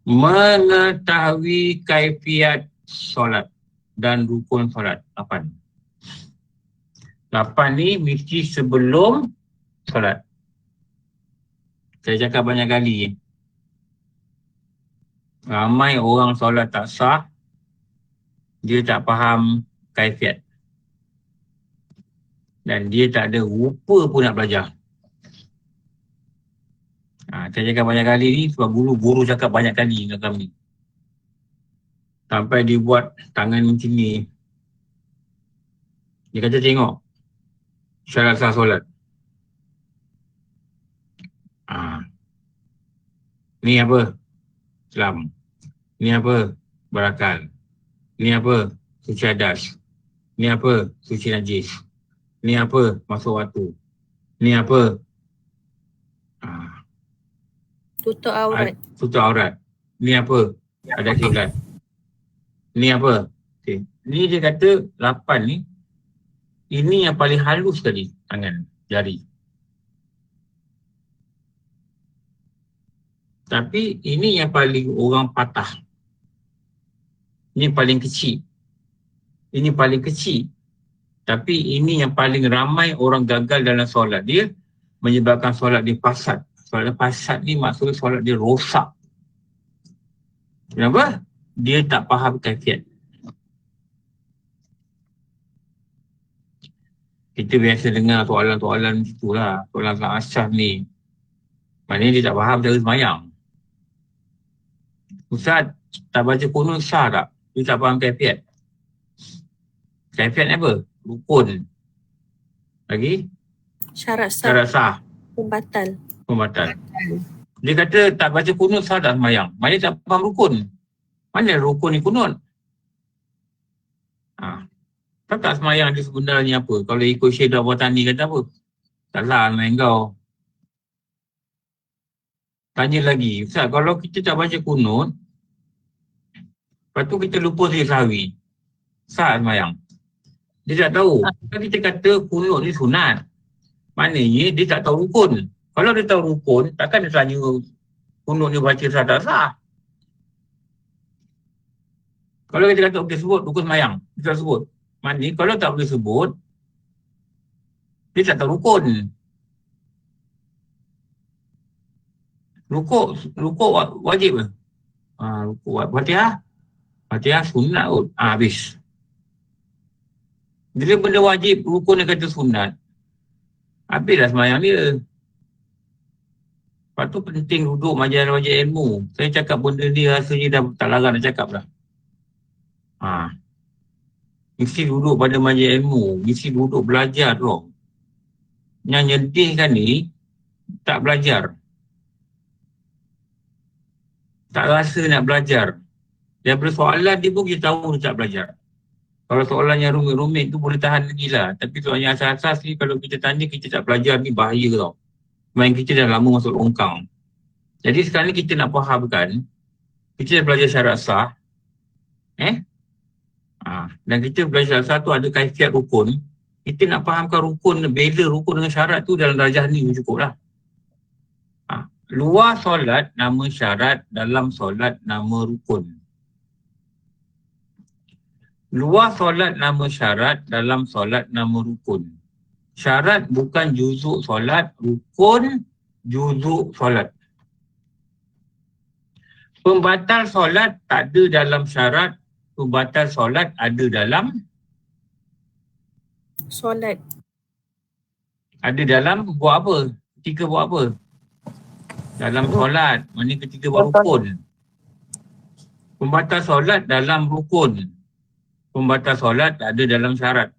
mengetahui kaifiat solat dan rukun solat. 8 ni mesti sebelum solat. Saya cakap banyak kali. Ramai orang solat tak sah, dia tak faham kaifiat. Dan dia tak ada rupa pun nak belajar. Saya cakap banyak kali ni sebab guru cakap banyak kali dengan kami. Sampai dia buat tangan macam ni. Dia kata tengok syarat sah solat. Ni apa? Islam. Ni apa? Berakal. Ni apa? Suci hadas. Ni apa? Suci najis. Ni apa? Masuk waktu. Ni apa? Tutup aurat. Tutup aurat. Ni apa? Ada kiblat. Ni apa? Okay. Ni dia kata 8 ni. Ini yang paling halus sekali tangan, jari. Tapi ini yang paling orang patah. Ini paling kecil. Ini paling kecil. Tapi ini yang paling ramai orang gagal dalam solat. Dia menyebabkan solat dia fasad. Solat fasad ni maksudnya solat dia rosak. Kenapa? Dia tak faham kaifiat. Kita biasa dengar soalan-soalan itulah. Soalan asas ni. Maknanya dia tak faham cara semayang. Ustaz, tak baca kunut sah tak? Dia tak faham kaifiat. Kaifiat apa? Rukun. Lagi? Syarat sah. Pembatal. Dia kata tak baca kunut sah tak semayang. Maknanya tak faham rukun. Mana rukun ni kunut? Tak semayang dia sebenarnya apa? Kalau ikut Syekh Dawah Tani kata apa? Salah main kau. Tanya lagi, Ustaz, kalau kita tak baca kunut, lepas tu kita lupa zikir sahwi, sah semayang? Dia tak tahu. Kan kita kata kunut ni sunat. Maknanya dia tak tahu rukun. Kalau dia tahu rukun, takkan dia tanya kunut ni baca sah tak sah. Kalau kita kata okey sebut rukun semayang, kita sebut. Maknanya kalau tak boleh sebut, dia tak tahu rukun. Rukuk wajib ke? Rukuk Fatihah sunat kot. Habis. Bila benda wajib, rukun dia kata sunat, habislah semayang dia. Lepas tu penting duduk majlis ilmu. Saya cakap benda ni rasanya dah tak larang nak cakap dah. Mesti duduk pada majlis ilmu. Mesti duduk belajar tu. Yang nyedihkan ni, tak belajar. Tak rasa nak belajar. Daripada soalan dia pun kita tahu dia tak belajar. Kalau soalan yang rumit-rumit tu boleh tahan lagi lah. Tapi soalan yang asas-asas ni kalau kita tanya kita tak belajar ni bahaya tau. Main kita dah lama masuk longkang. Jadi sekarang ni kita nak fahamkan, kita dah belajar syarat sah. Dan kita belajar syarat sah tu ada kaifiat rukun. Kita nak fahamkan rukun, beza rukun dengan syarat tu dalam darjah ni cukup lah. Luar solat nama syarat, dalam solat nama rukun. Luar solat nama syarat, dalam solat nama rukun. Syarat bukan juzuk solat, rukun juzuk solat. Pembatal solat tak ada dalam syarat, pembatal solat ada dalam Solat. Ada dalam buat apa? Ketika buat apa? Dalam solat. Mana ketika buat rukun. Pembatal solat dalam rukun. Pembatal solat ada dalam syarat.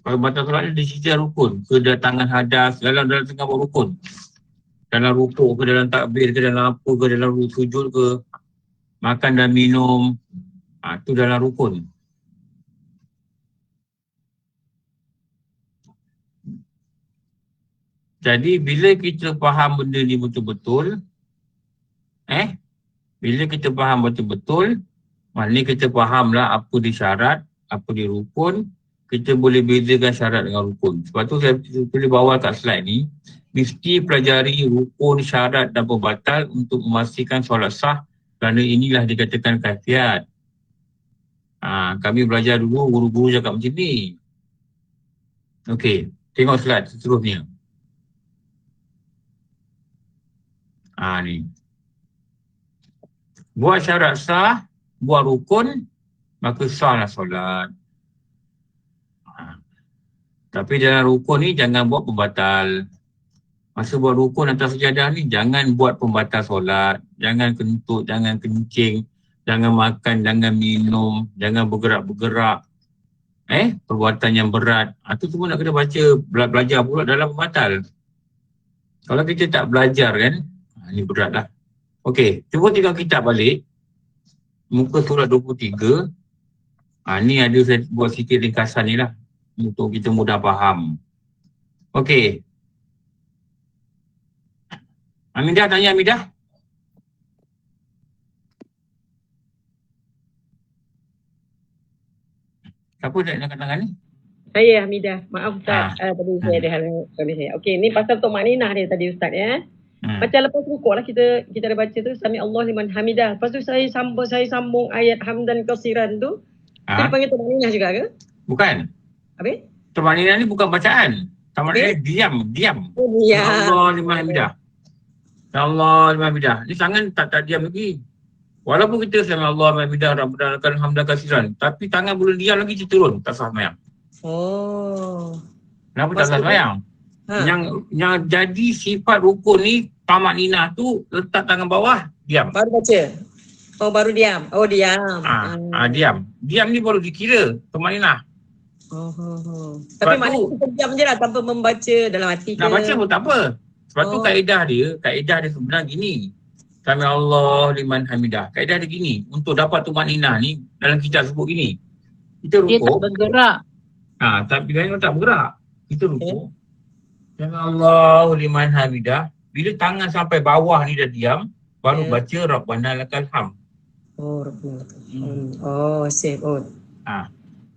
Kalau pembatal solat ada di sisi rukun. Kedatangan hadas dalam tengah buat rukun. Dalam rukuk ke, dalam takbir ke, dalam apa ke, dalam sujud ke. Makan dan minum. Itu dalam rukun. Jadi bila kita faham benda ni betul-betul, bila kita faham betul-betul, maknanya kita fahamlah apa di syarat, apa di rukun, kita boleh bezakan syarat dengan rukun. Sebab tu saya tulis bawah kat slide ni, mesti pelajari rukun, syarat dan pembatal untuk memastikan solat sah, kerana inilah dikatakan kaifiat. Kami belajar dulu, guru-guru cakap macam ni. Okey, tengok slide seterusnya. Ni. Buat syarat sah, buat rukun, maka sahlah solat. Tapi dalam rukun ni jangan buat pembatal. Masa buat rukun atas sejadah ni jangan buat pembatal solat. Jangan kentut, jangan kencing, jangan makan, jangan minum, jangan bergerak-bergerak. Perbuatan yang berat. Itu semua nak kena baca, belajar pula dalam pembatal. Kalau kita tak belajar kan, ini beratlah. Okey, cuba tengok kitab balik. Muka surat 23. Ni ada saya buat sikit ringkasan ni lah. Untuk kita mudah faham. Okey. Hamidah tanya Hamidah. Siapa nak angkat tangan ni? Saya Hamidah. Maaf Ustaz. Tadi saya ada hal tadi saya. Okey, ni pasal Tok Makninah dia tadi Ustaz ya. Macam lepas rukuk lah kita ada baca tu Sami Allah liman hamidah. Lepas tu saya sambung ayat hamdan kasiran tu. Itu dipanggil Tok Makninah juga ke? Bukan. Habis? Tok Makninah ni bukan bacaan. Tok Makninah diam. Ya. Allah liman hamidah. Allah liman hamidah. Ni tangan tak diam lagi. Walaupun kita Sami Allah liman hamidah Rabbana lakal hamdan kasiran, tapi tangan boleh diam lagi, dia turun tak sah sembahyang. Kenapa tak sah sembahyang? Yang jadi sifat rukun ni tamak ninah tu letak tangan bawah, diam. Baru baca. Baru diam. Diam. Diam. Diam ni baru dikira tamak ninah. Tapi maknanya kita diam je lah tanpa membaca dalam hati ke. Nak baca pun tak apa. Sebab tu kaedah dia sebenarnya gini. Sami Allah liman hamidah. Kaedah dia gini. Untuk dapat tamak ninah ni dalam kitab sebut gini. Kita rukuk. Dia tak bergerak. Tapi dia tak bergerak. Kita rukuk. Sami Allah liman hamidah. Bila tangan sampai bawah ni dah diam, baru baca Rabbana lakal hamd. Save.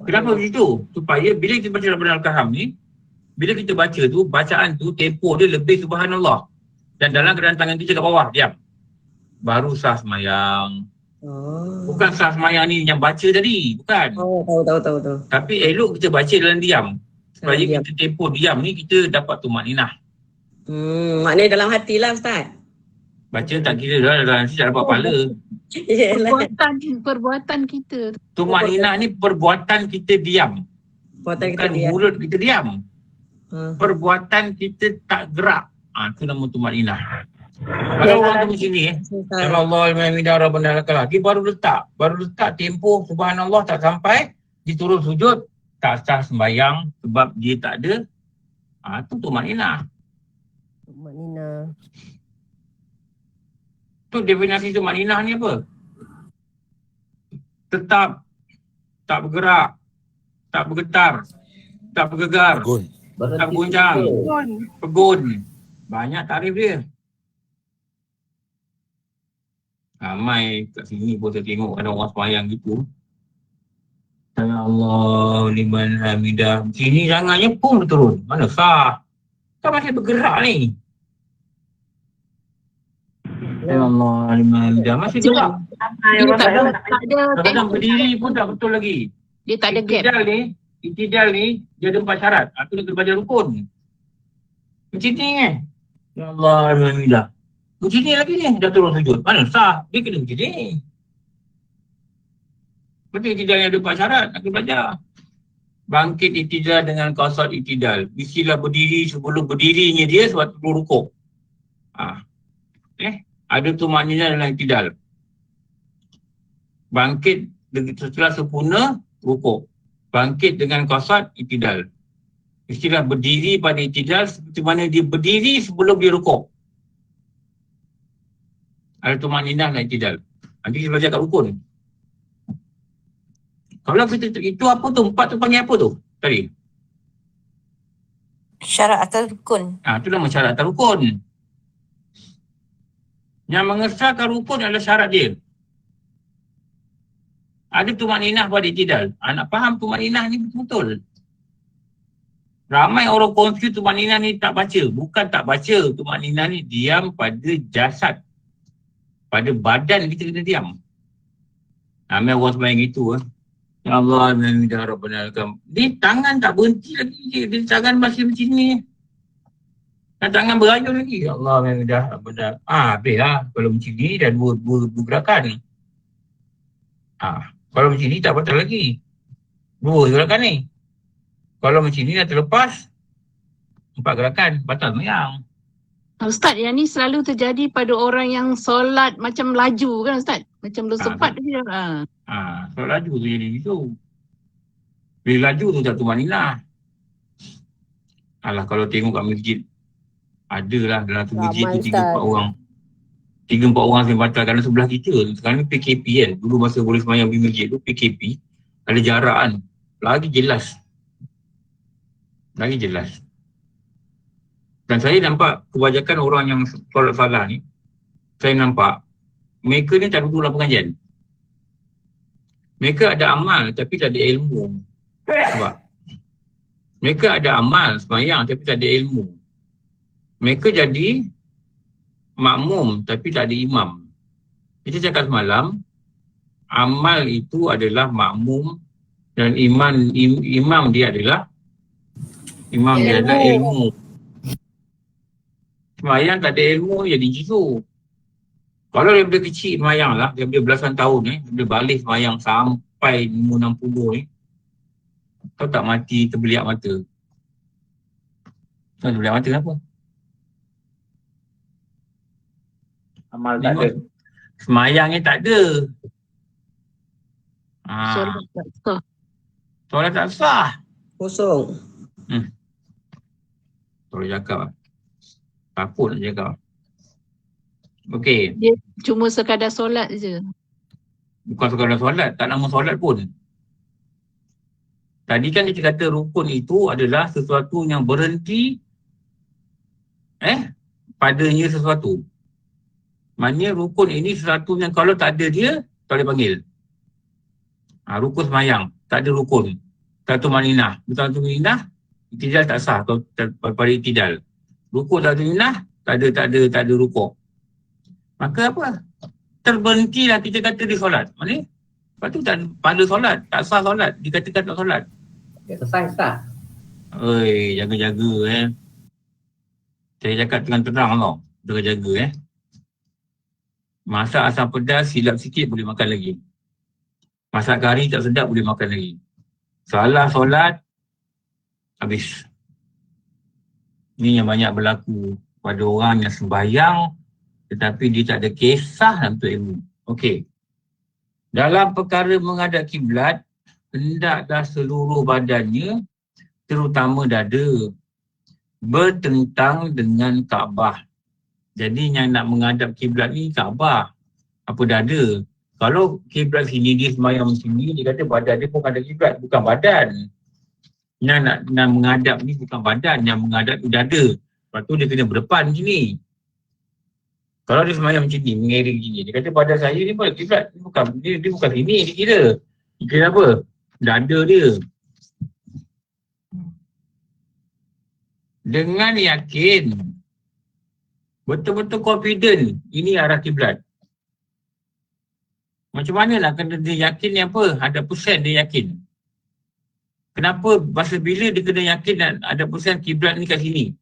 Kenapa begitu? Supaya bila kita baca Rabbana lakal hamd ni, bila kita baca tu, bacaan tu tempoh dia lebih subhanallah. Dan dalam keadaan tangan kita kat bawah, diam. Baru sah sembahyang. Bukan sah sembahyang ni yang baca tadi, bukan. Tahu. Tapi elok kita baca dalam diam. Supaya kita tempoh diam ni kita dapat tamak ninah. Maknanya dalam hati lah Ustaz. Baca tak kira dah dalam hati tak dapat pahala. Perbuatan kita. Tamak ninah ni perbuatan kita diam. Bukan mulut kita diam. Perbuatan kita tak gerak. Itu nama tamak ninah. Kalau orang tu sini Allah alhamdulillah rabbana lakal hamd, baru letak tempoh subhanallah tak sampai, dia turun sujud, tak sah sembahyang sebab dia tak ada. Itu tamak ninah. Tu definisi tamak ninah ni apa? tetap, tak bergerak, tak bergetar, tak bergegar, tak bergoncang, pegun. Banyak tarif dia. Ramai kat sini pun saya tengok ada orang sembahyang gitu. Ya Allah, liman hamidah. Sini tangannya pun turun. Mana sah? Kan masih bergerak ni. Ya Allah, liman hamidah. Masih gerak. Dia tak ada Kadang-kadang berdiri pun tak betul lagi. Dia tak ada gap. Itidal ni, dia ada 4 syarat. Itu dia kena baca rukun. Macam ni Ya Allah, liman hamidah. Macam ni lagi ni, dah turun sujud. Mana sah? Dia kena macam ni. Betul itidal yang ada 4 syarat, nak kena belajar. Bangkit itidal dengan qasad itidal. Istilah berdiri sebelum berdirinya dia sebab perlu rukuk. Ada tu maknanya dalam itidal. Bangkit setelah sempurna, rukuk. Bangkit dengan qasad itidal. Istilah berdiri pada itidal seperti mana dia berdiri sebelum dia rukuk. Ada tu maknanya dalam itidal. Nanti kita belajar kat rukun. Kalau kita itu apa tu? 4 tu panggil apa tu tadi? Syarat atau rukun. Itu nama syarat atau rukun. Yang mengesahkan rukun adalah syarat dia. Ada tumaninah pada itidal. Nak faham tumaninah ni betul-betul. Ramai orang confuse tumaninah ni tak baca. Bukan tak baca. Tumaninah ni diam pada jasad. Pada badan kita kena diam. Ramai orang sembahyang gitu. Ya Allah, ya Rabbana lakam. Dia tangan tak berhenti lagi. Dia tangan masih macam ni. Dan tangan berayun lagi. Ya Allah, ya Rabbana. Habis lah. Kalau macam ni dah dua gerakan. Kalau macam ni tak batal lagi. 2 gerakan ni. Kalau macam ni dah terlepas 4 gerakan. Batal sembahyang. Ustaz, yang ni selalu terjadi pada orang yang solat macam laju kan Ustaz? Macam belum sempat dia. Solat laju tu jadi gitu. Bila laju tu tak tumaninah. Alah, kalau tengok kat masjid, adalah dalam tu masjid tu 3-4 orang. 3-4 orang yang batal kerana sebelah kita. Sekarang ni PKP kan. Dulu masa boleh sembahyang di masjid tu PKP. Ada jarak kan. Lagi jelas. Dan saya nampak kebanyakan orang yang solat salah ni, saya nampak mereka ni tak duduk dalam pengajian. Mereka ada amal tapi tak ada ilmu. Sebab mereka ada amal sembahyang tapi tak ada ilmu. Mereka jadi makmum tapi tak ada imam. Kita cakap semalam, amal itu adalah makmum dan imam dia adalah ilmu. Semayang tak ada ilmu jadi gitu. Kalau daripada kecil semayang lah, daripada belasan tahun daripada balik semayang sampai 60 ni, kau tak mati terbeliak mata. Kau terbeliak mata kenapa? Amal tak ada. Semayangnya tak ada. Solat tak sah. Solat tak sah. Kosong. Kalau cakap lah. Takut nak cakap. Okey. Dia cuma sekadar solat je. Bukan sekadar solat. Tak nama solat pun. Tadi kan kita kata rukun itu adalah sesuatu yang berhenti padanya sesuatu. Maknanya rukun ini sesuatu yang kalau tak ada dia, tak boleh panggil. Rukun semayang. Tak ada rukun. Satu maninah. Betul maninah, itidal tak sah. Pada itidal. Rukuk tak ada minah, tak ada rukuk. Maka apa? Terberhentilah kita kata dia solat. Maksudnya? Lepas tu tak pada solat, tak sah solat. Dikatakan tak solat. Sah. Oi, jaga-jaga Saya cakap dengan terang tau. Jaga-jaga Masak asam pedas, silap sikit boleh makan lagi. Masak kari tak sedap boleh makan lagi. Salah solat, habis. Ini yang banyak berlaku pada orang yang sembahyang tetapi dia tak ada kisah untuk ilmu. Okey. Dalam perkara menghadap kiblat, hendaklah seluruh badannya terutama dada bertentang dengan Kaabah. Jadi yang nak menghadap kiblat ni Kaabah, apa dada. Kalau kiblat sini, dia semayang sini, dia kata badan dia pun ada kiblat, bukan badan. Yang nak menghadap ni bukan badan, yang menghadap tu dada. Lepas tu dia kena berdepan sini. Kalau dia semayang macam ni, mengiring sini, dia kata badan saya ni pun kiblat, dia bukan sini, dia kira. Dia kira apa? Dada dia. Dengan yakin, betul-betul confident, ini arah kiblat. Macam mana lah kena dia yakin ni apa? Ada persen dia yakin. Kenapa masa bila dia kena yakin dan ada persen kiblat ni kat sini?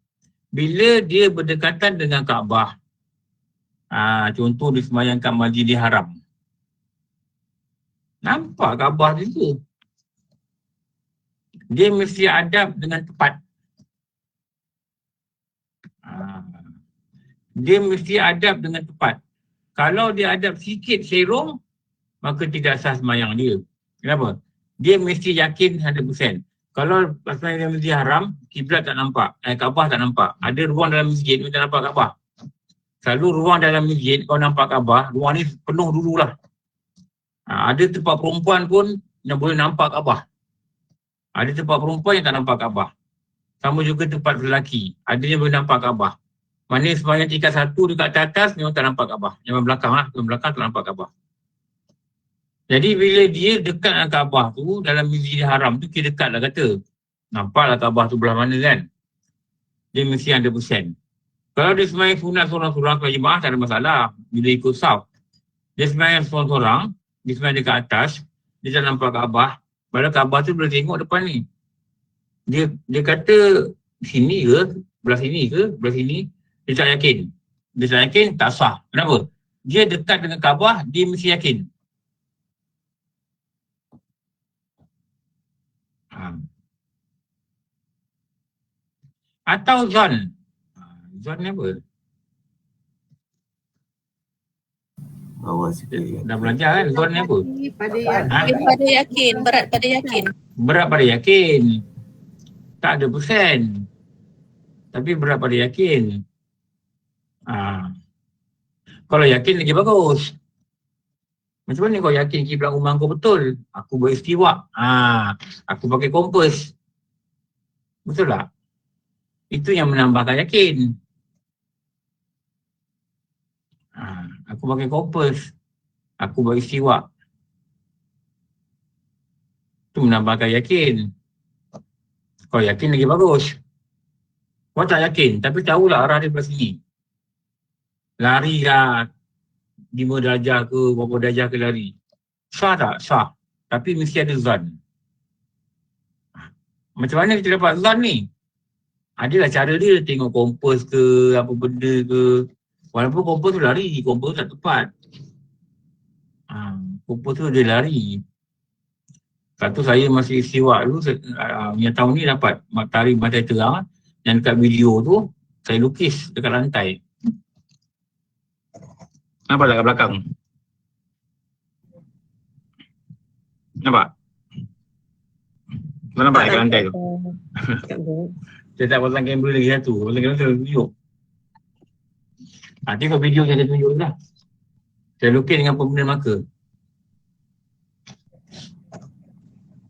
Bila dia berdekatan dengan Kaabah. Contoh dia semayangkan Masjidil Haram. Nampak Kaabah tu. Dia mesti hadap dengan tepat. Dia mesti hadap dengan tepat. Kalau dia hadap sikit serong, maka tidak sah semayang dia. Kenapa? Dia mesti yakin 100%. Kalau semayang Masjidil Haram, kiblat tak nampak, Kaabah tak nampak. Ada ruang dalam masjid, dia tak nampak Kaabah. Selalu ruang dalam masjid, kalau nampak Kaabah, ruang ni penuh dululah. Ada tempat perempuan pun yang boleh nampak Kaabah. Ada tempat perempuan yang tak nampak Kaabah. Sama juga tempat lelaki, ada yang boleh nampak Kaabah. Mana semayang tingkat 1 dekat atas memang tak nampak Kaabah. Yang belakang lah, yang belakang tak nampak Kaabah. Jadi bila dia dekat dengan Kaabah tu, dalam Masjidil Haram tu kira dekat lah kata. Nampaklah Kaabah tu belah mana kan. Dia mesti 100%. Kalau dia semayang sunat sorang-sorang kalau jemaah tak ada masalah. Bila ikut saf. Dia semayang sorang-sorang, dia semayang dekat atas, dia tak nampak Kaabah. Padahal Kaabah tu boleh tengok depan ni. Dia kata sini ke, belah sini ke, belah sini. Dia tak yakin. Dia tak yakin, tak sah. Kenapa? Dia dekat dengan Kaabah, dia mesti yakin. Atau zon. Zon ni apa? Dah belajar kan? Zon ni apa? Pada yakin, berat pada yakin. Berat pada yakin. Tak ada persen. Tapi berat pada yakin. Kalau yakin lagi bagus. Macam mana kau yakin kiblat rumah kau betul? Aku beristiwa. Aku pakai kompas. Betul tak? Itu yang menambahkan yakin. Aku pakai kompas. Aku beristiwa. Itu menambahkan yakin. Kau yakin lagi bagus. Kau tak yakin, tapi tahulah arah dia belah sini. Lari lah 5 darjah ke, berapa darjah ke lari. Sah tak? Sah. Tapi mesti ada zon. Macam mana kita dapat zon ni? Adalah cara dia tengok kompas ke, apa benda ke. Walaupun kompas tu lari, kompas tu tak tepat. Kompas tu dia lari. Satu saya masih istiwa dulu, yang tahun ni dapat matahari matahari terang. Yang dekat video tu, saya lukis dekat lantai. Nampak tak kat belakang? Nampak? Kau nampak dekat lantai tu? Saya tak pasang kamera lagi satu. Pasang kamera saya tunjuk. Tengok video saya tunjuk lah. Saya lukis dengan pembina marker.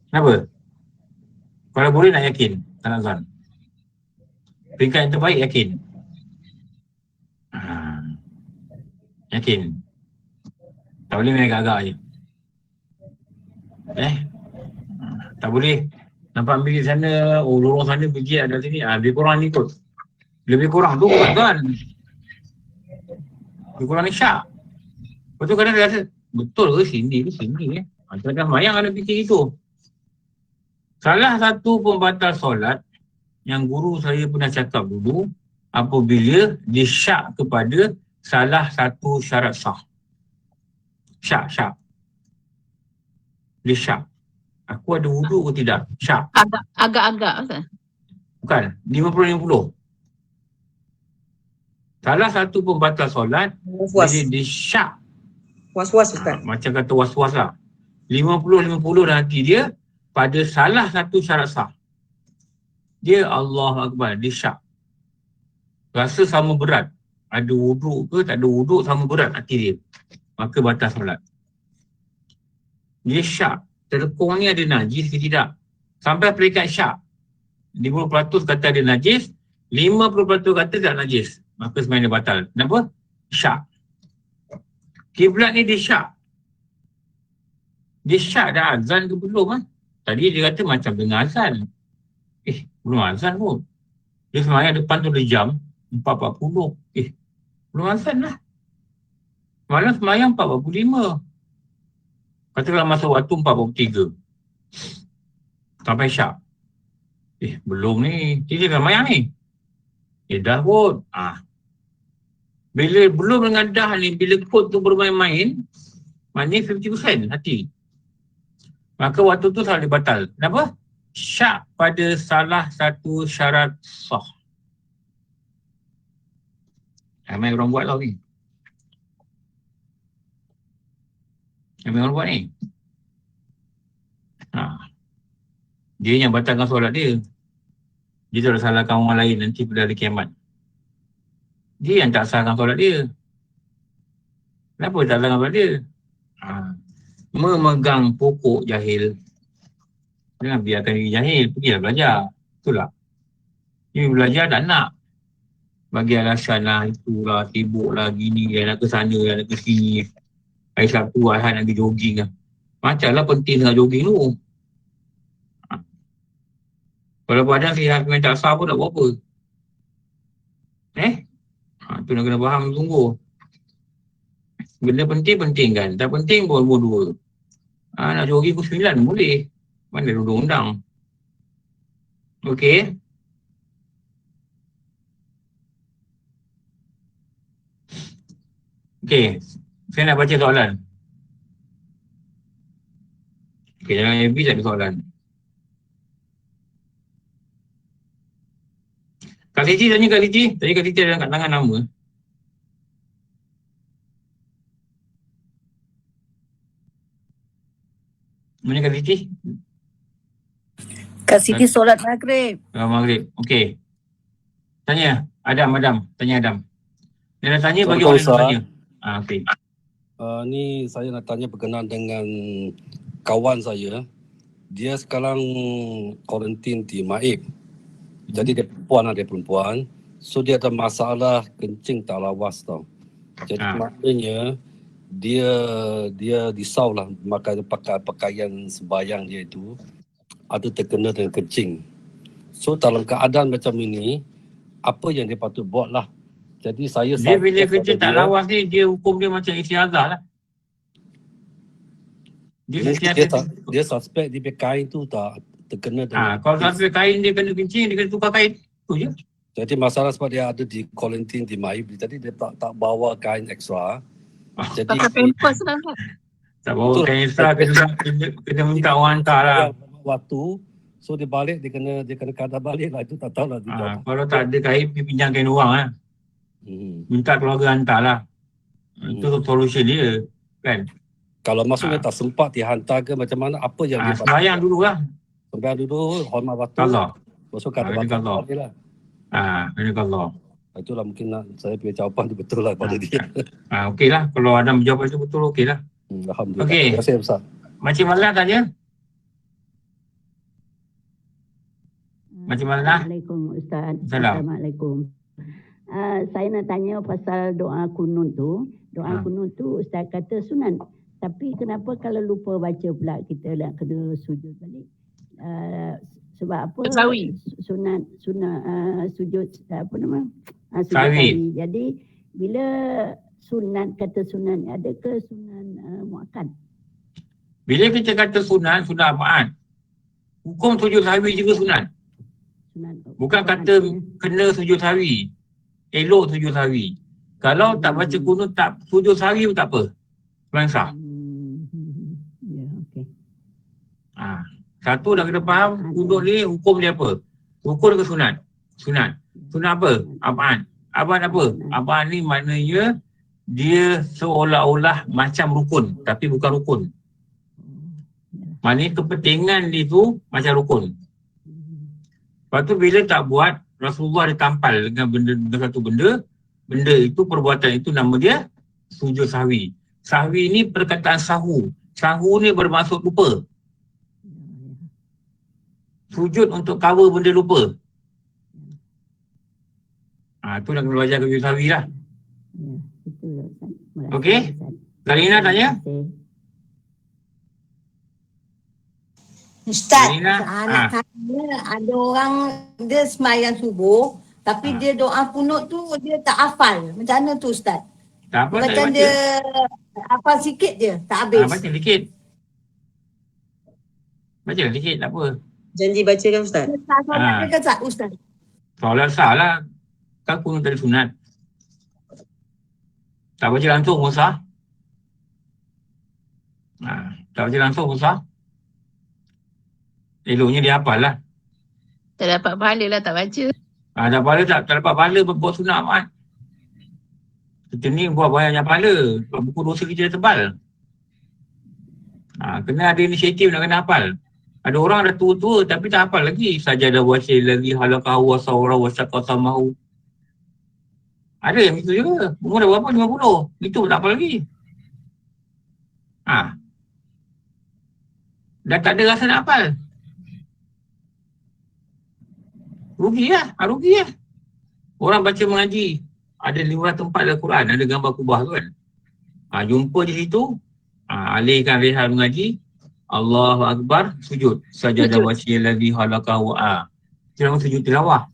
Kenapa? Kalau boleh nak yakin, tak nak zon. Peringkat yang terbaik yakin. Yakin. Tak boleh main agak-agak je. Tak boleh. Nampak bilik sana, lorong sana biji ada sini. Lebih kurang ni kot. Lebih kurang tu kan. Lebih kurang ni syak. Lepas tu kadang dia rasa, betul ke sini ke sini Kadang-kadang mayang ada fikir itu. Salah satu pembatal solat yang guru saya pernah cakap dulu, apabila dia syak kepada salah satu syarat sah. Syak. Dia syak. Aku ada wuduk ke tidak? Syak. Agak-agak kan? Bukan. 50-50. Salah satu pembatal solat, dia syak. Was-was Ustaz. Macam kata was-was lah. 50-50 dalam hati dia pada salah satu syarat sah. Dia Allah Akbar, dia syak. Rasa sama berat. Ada wuduk ke tak ada wuduk, sama berat hati dia. Maka batal solat. Dia syak. Telekung ni ada najis ke tidak? Sampai peringkat syak. 50% kata ada najis, 50% kata tak najis. Maka sebenarnya batal. Kenapa? Syak. Kiblat ni dia syak. Dia syak dah azan ke belum kan? Tadi dia kata macam dengar azan. Belum azan pun. Dia semayang depan tu ada jam 4.40. Belum azan lah. Malam semayang 4.45. Katakanlah masa waktu 4.43. Sampai syak. Belum ni. Dia dah semayang ni. Dah kot. Bila belum dengan dah ni, bila kod tu bermain-main, maknanya 50% hati. Maka waktu tu salah batal. Kenapa? Syak pada salah satu syarat sah. Ramai orang buat tau ni. Ramai orang buat ni. Dia yang batalkan solat dia. Dia tak salahkan orang lain nanti pada hari kiamat. Dia yang tak salahkan solat dia. Kenapa tak salahkan solat dia? Memegang pokok jahil. Jangan biarkan diri jahil. Pergilah belajar. Betul tak? Dia belajar tak nak. Bagi alasan lah, itulah, sibuk lah, gini, nak ke sana, nak ke sini. Hari Sabtu, Ahad nak pergi jogging lah. Macam lah penting dengan jogging tu. Kalau badan sihat memang tak sah pun tak buat apa. Tu nak kena faham sungguh. Benda penting kan. Tak penting pun dua. Nak jogging pukul 9 boleh. Mana ada undang-undang. Okey. Okey. Saya nak baca soalan. Okey, jangan habis ada soalan. Kak Siti tanya Kak Siti. Tadi Kak Siti ada kat tangan nama. Mana Kak Siti? Kak Siti solat maghrib. Maghrib. Okey. Tanya. Adam. Tanya Adam. Dia nak tanya bagi orang yang tanya. Okey. Ni saya nak tanya berkenaan dengan kawan saya. Dia sekarang kuarantin di Maib. Jadi dia perempuan. So dia ada masalah kencing tak lawas tau. Jadi maknanya dia risaulah pakai pakaian sembahyang dia itu ada terkena dengan kencing. So dalam keadaan macam ini, apa yang dia patut buat lah. Jadi saya dia bila kencing tak lawas ni, dia hukum dia macam istiazah lah. Dia suspek dia pakai kain tu tak terkena dengan kalau suspek kain dia kena kencing, dia kena tukar kain. Tu je. Jadi masalah sebab dia ada di kuarantin di Maib, jadi dia tak bawa kain ekstra. Jadi pakai pampers lah kan? Tak bawa kain ekstra, kena minta orang hantar lah. Waktu, so dia balik, dia kena kadar balik lah, itu tak tahulah. Kalau tak ada kain, pinjam kain orang lah. Minta keluarga hantar lah. Itu solution dia, kan? Kalau maksudnya tak sempat dia hantar ke macam mana, apa yang dia sembahyang dulu lah. Sembahyang dulu, hormat waktu. Allah. Maksud kata waktu lah. Ini Allah. Itulah mungkin saya punya jawapan tu betul lah pada dia. Okey lah. Kalau Adam jawab itu betul, okey lah. Alhamdulillah. Okey. Terima kasih Ustaz. Macam mana tanya? Macam mana? Assalamualaikum Ustaz. Salam. Assalamualaikum. Saya nak tanya pasal doa kunut tu. Doa kunut tu Ustaz kata sunat. Tapi kenapa kalau lupa baca pula kita nak kena sujud balik? Sebab apa? Sunat sujud apa nama? Sujud. Jadi bila sunat kata sunat ada ke sunat muakkad? Bila kita kata sunat apaan? Hukum sujud sahwi juga sunat. Bukan kata kena sujud sahwi. Elok sujud sahwi. Kalau tak baca kunut tak sujud sahwi pun tak apa. Sembahyang sah. Ya, okey. Satu dah kena faham kunut ni hukum dia apa? Rukun ke sunat? Sunat. Sunat apa? Apaan? Apaan apa? Apaan ni maknanya dia seolah-olah macam rukun tapi bukan rukun. Maknanya kepentingan dia tu macam rukun. Lepas tu bila tak buat, Rasulullah dia tampal dengan satu benda itu perbuatan itu nama dia sujud sahwi. Sahwi ni perkataan sahu. Sahur ni bermaksud lupa. Sujud untuk cover benda lupa. Tu nak kena belajar ke Sawi lah. Okey? Karina tanya? Ustaz, anak saya ada orang dia sembahyang subuh tapi dia doa kunut tu dia tak hafal. Macam mana tu Ustaz? Tak apa, macam dia hafal sikit je, tak habis. Baca sikit. Baca sikit, tak apa. Janji baca kan Ustaz? Solat ke tak Ustaz? Solat sah lah. Kan kunut tadi sunat. Tak baca langsung pun sah. Tak baca langsung pun sah. Eloknya dia hafal lah. Tak dapat pahala lah tak baca. Tak pahala tak dapat pahala buat sunat amat. Kita ni buat banyak pahala. Sebab buku dosa kita dah tebal. Kena ada inisiatif nak kena hafal. Ada orang dah tua-tua tapi tak hafal lagi. Sajadah wasil lagi halakahu wasawra wasaqasamahu. Ada yang itu juga. Umur dah berapa? 50. Itu tak hafal lagi. Dah tak ada rasa nak hafal. Rugi lah. Orang baca mengaji. Ada 500 tempat dalam Quran. Ada gambar kubah tu kan. Jumpa di situ. Alihkan rehat mengaji. Allahu Akbar. Sujud. Sajadah wasil lagi halakahu. Jangan sujud tilawah.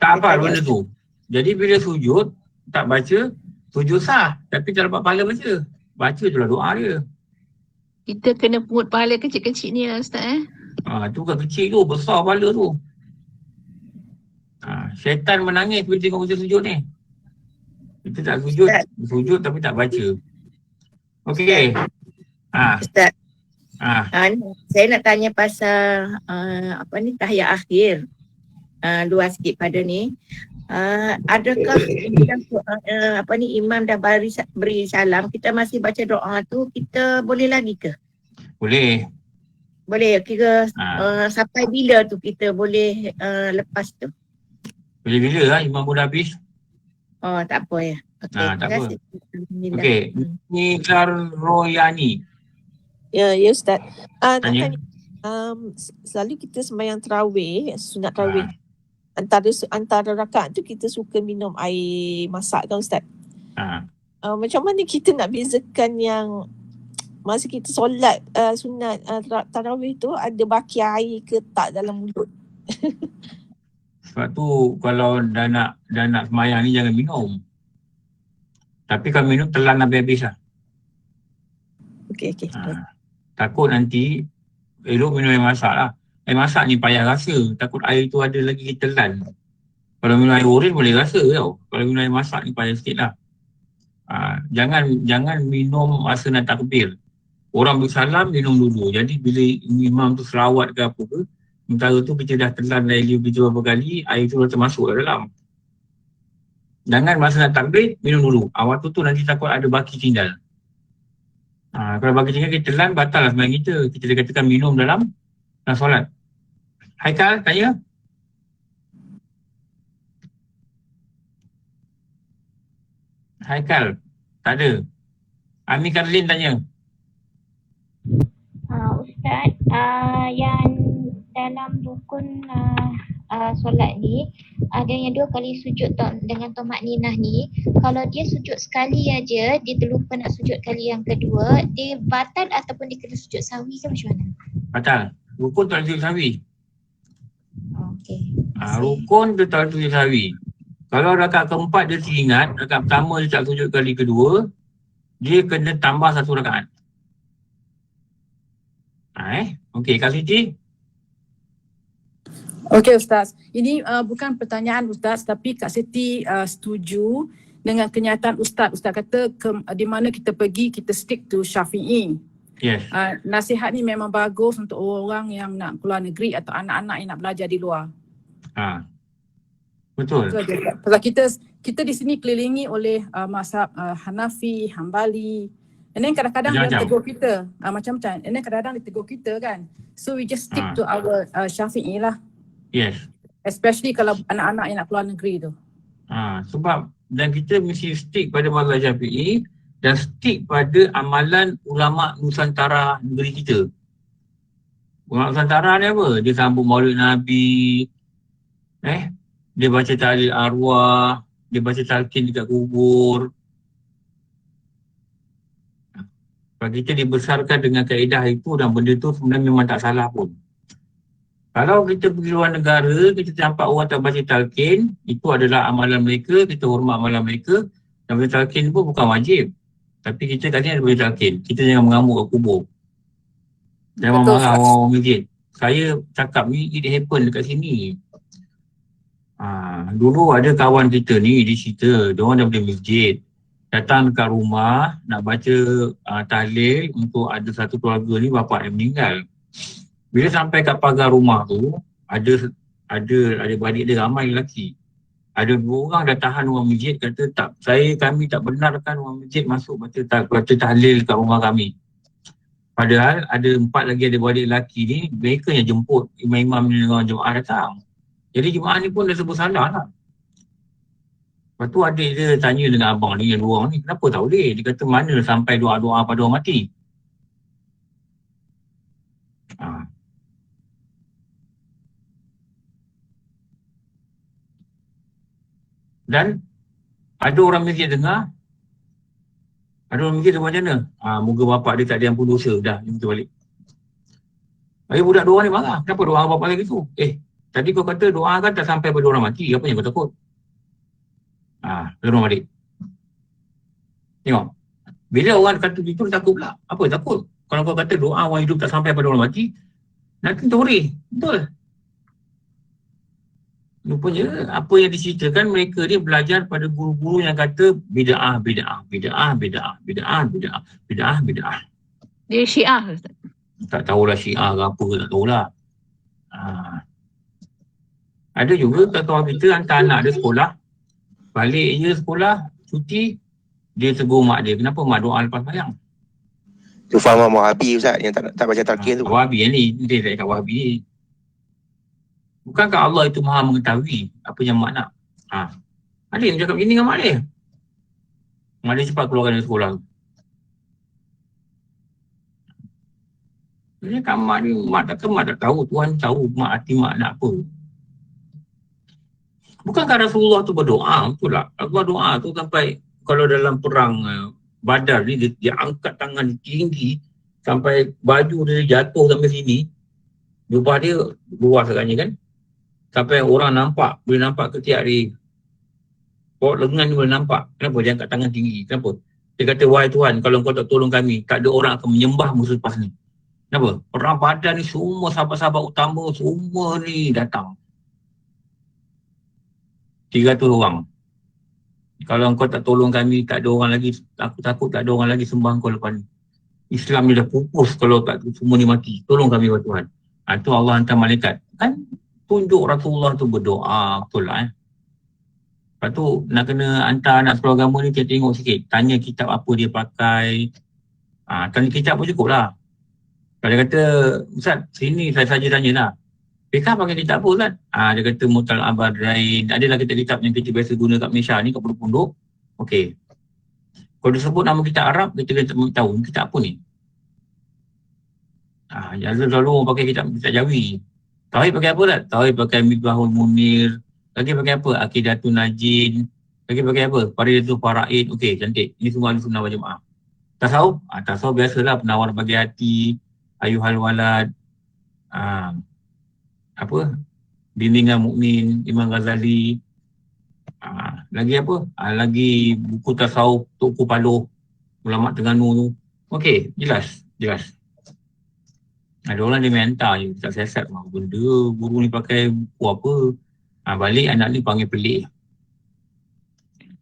Tak hafal benda tu. Jadi bila sujud, tak baca, sujud sah. Tapi tak dapat pahala baca. Baca tu lah doa dia. Kita kena pungut pahala kecil-kecil ni lah Ustaz Tu kan kecil tu, besar pahala tu. Syaitan menangis bila tengok kita sujud ni. Kita tak sujud, sujud tapi tak baca. Okey. Ustaz. Saya nak tanya pasal tahiyat akhir. Luas sikit pada ni. Adakah imam dah beri salam, kita masih baca doa tu, kita boleh lagi ke? Boleh. Boleh, kira sampai bila tu kita boleh lepas tu? Bila-bila lah, imam pun dah habis. Tak apa ya. Okay, tak apa. Okey, ni Royani. Ya Ustaz. Tanya. Selalu kita sembahyang tarawih, sunat tarawih. Antara rakaat tu kita suka minum air masak kan Ustaz? Macam mana kita nak bezakan yang masa kita solat sunat tarawih tu ada baki air ke tak dalam mulut? Sebab tu kalau dah nak sembahyang ni jangan minum. Tapi kalau minum telan habis-habis lah. Okey. Takut nanti elok minum air masak lah. Air masak ni payah rasa. Takut air tu ada lagi telan. Kalau minum air oren boleh rasa tau. Kalau minum air masak ni payah sikit lah. Jangan minum masa nak takbir. Orang bersalam minum dulu. Jadi bila imam tu selawat ke apa ke, sementara tu kita dah telan lagi beberapa kali, air tu dah termasuk ke dalam. Jangan masa nak takbir, minum dulu. Waktu tu nanti takut ada baki tinggal. Kalau baki tinggal kita telan, batal lah sembahyang kita. Kita dah katakan minum dalam solat. Haikal, tanya. Haikal, tak ada. Ami Karlin tanya. Ustaz, yang dalam rukun solat ni adanya 2 kali sujud dengan tomak ninah ni. Kalau dia sujud sekali aja, dia terlupa nak sujud kali yang kedua, dia batal ataupun dia kena sujud sahwi ke macam mana? Batal. Rukun tak sujud sahwi. Okey. Rukun dia tak sujud sahwi. Kalau rakaat keempat dia teringat, rakaat pertama dia tak sujud kali kedua, dia kena tambah 1 rakaat. Okey, Kak Siti. Okey Ustaz, ini bukan pertanyaan Ustaz tapi Kak Siti setuju dengan kenyataan Ustaz. Ustaz kata di mana kita pergi kita stick to Syafi'i. Yes. Nasihat ni memang bagus untuk orang yang nak keluar negeri atau anak-anak yang nak belajar di luar. Betul. Sebab kita di sini kelilingi oleh mazhab Hanafi, Hambali. And then kadang-kadang dia tegur kita macam-macam. And then kadang-kadang dia tegur kita kan. So we just stick to our Syafi'i lah. Yes. Especially kalau anak-anak yang nak keluar negeri tu. Sebab dan kita mesti stick pada mazhab Syafi'i dan stick pada amalan ulama Nusantara negeri kita. Ulama Nusantara ni apa? Dia sambung Maulid Nabi, dia baca tahlil arwah, dia baca talqin dekat kubur. Kalau kita dibesarkan dengan kaedah itu dan benda tu sebenarnya memang tak salah pun. Kalau kita pergi luar negara, kita nampak orang tak baca talqin, itu adalah amalan mereka, kita hormat amalan mereka. Dan baca talqin pun bukan wajib. Tapi kita kat sini ada baca talqin. Kita jangan mengamuk kat kubur. Jangan marah orang masjid. Saya cakap ni, it happen dekat sini. Dulu ada kawan kita ni, dia cerita, dia orang daripada masjid. Datang dekat rumah, nak baca tahlil untuk ada satu keluarga ni, bapak yang meninggal. Bila sampai kat pagar rumah tu, ada adik-beradik dia ramai lelaki. Ada 2 orang dah tahan orang masjid, kata tak, kami tak benarkan orang masjid masuk baca tahlil kat rumah kami. Padahal ada 4 lagi adik-beradik lelaki ni, mereka yang jemput imam-imam ni dengan jemaah datang. Jadi jemaah ni pun dah sebut salah lah. Lepas tu adik dia tanya dengan abang ni, yang 2 orang ni, kenapa tak boleh? Dia kata mana sampai doa-doa pada orang mati. Dan ada orang masjid dengar, ada orang masjid macam mana? Moga bapak dia tak ada yang pun dosa. Dah, dia balik. Budak 2 orang ni marah. Kenapa doa bapak lagi tu? Tadi kau kata doa kan tak sampai pada orang mati. Apa yang kau takut? Lalu balik. Tengok. Bila orang kata begitu, dia takut pula. Apa takut? Kalau kau kata doa orang hidup tak sampai pada orang mati, nanti teori. Betul. Rupanya apa yang diceritakan, mereka ni belajar pada guru-guru yang kata bid'ah. Dia Syiah, Ustaz? Tak tahulah Syiah ke apa, tak tahulah. Ada juga kawan kita hantar anak dia sekolah, balik je sekolah, cuti, dia tegur mak dia. Kenapa mak doa lepas sembahyang? Tu faham Wahabi Ustaz yang tak baca talqin tu. Wahabi ni, dia tak cakap Wahabi ni. Bukankah Allah itu maha mengetahui apa yang mak nak? Ada yang cakap gini dengan mak dia. Mak dia cepat keluarkan dari sekolah. Jadi kan mak ni, mak tak tahu, Tuhan tahu mak hati mak nak apa. Bukankah Rasulullah tu berdoa? Betul tak? Allah doa tu sampai kalau dalam perang Badar ni, dia angkat tangan tinggi sampai baju dia jatuh sampai sini. Jubah dia luas agaknya kan? Sampai orang nampak, boleh nampak ketiak dia. Bawa lengan dia boleh nampak. Kenapa dia angkat tangan tinggi? Kenapa? Dia kata, wahai Tuhan, kalau kau tak tolong kami, tak ada orang akan menyembah musuh lepas ni. Kenapa? Perang Badar ni semua sahabat-sahabat utama, semua ni datang. 300 orang. Kalau kau tak tolong kami, tak ada orang lagi, aku takut tak ada orang lagi sembah kau lepas ni. Islam ni dah pupus kalau tak semua ni mati. Tolong kami, wahai Tuhan. Itu Allah hantar malaikat. Kan tunjuk Rasulullah tu berdoa, betul lah. Lepas tu nak kena hantar anak sekolah agama ni, kita tengok sikit. Tanya kitab apa dia pakai. Tanya kitab pun cukup lah. Kalau dia kata, Ustaz, sini saya saja tanya lah. Fiqah pakai kitab apa Ustaz? Dia kata Mutal Abadrain. Adalah kitab-kitab yang kita biasa guna kat Malaysia ni, kat pondok-pondok. Okey. Kalau disebut nama kitab Arab, kita kena tahu kitab apa ni. Yang selalu orang pakai kitab Jawi. Tauhid pakai apa tak? Tauhid pakai Mibahul Munir. Lagi pakai apa? Aqidatun Najin. Lagi pakai apa? Faridatul Faraid. Okey, cantik. Ini semua ahli sunnah wal jamaah. Tasawuf? Tasawuf biasalah, penawar bagi hati, Ayuhal Walad. Bimbingan Mukmin, Imam Ghazali. Lagi apa? Lagi buku tasawuf Tuku Paloh, ulama Terengganu tu. Okey, jelas. Ada orang dia mental je, tak siasat apa benda, guru ni pakai buku apa. Balik anak ni panggil pelik.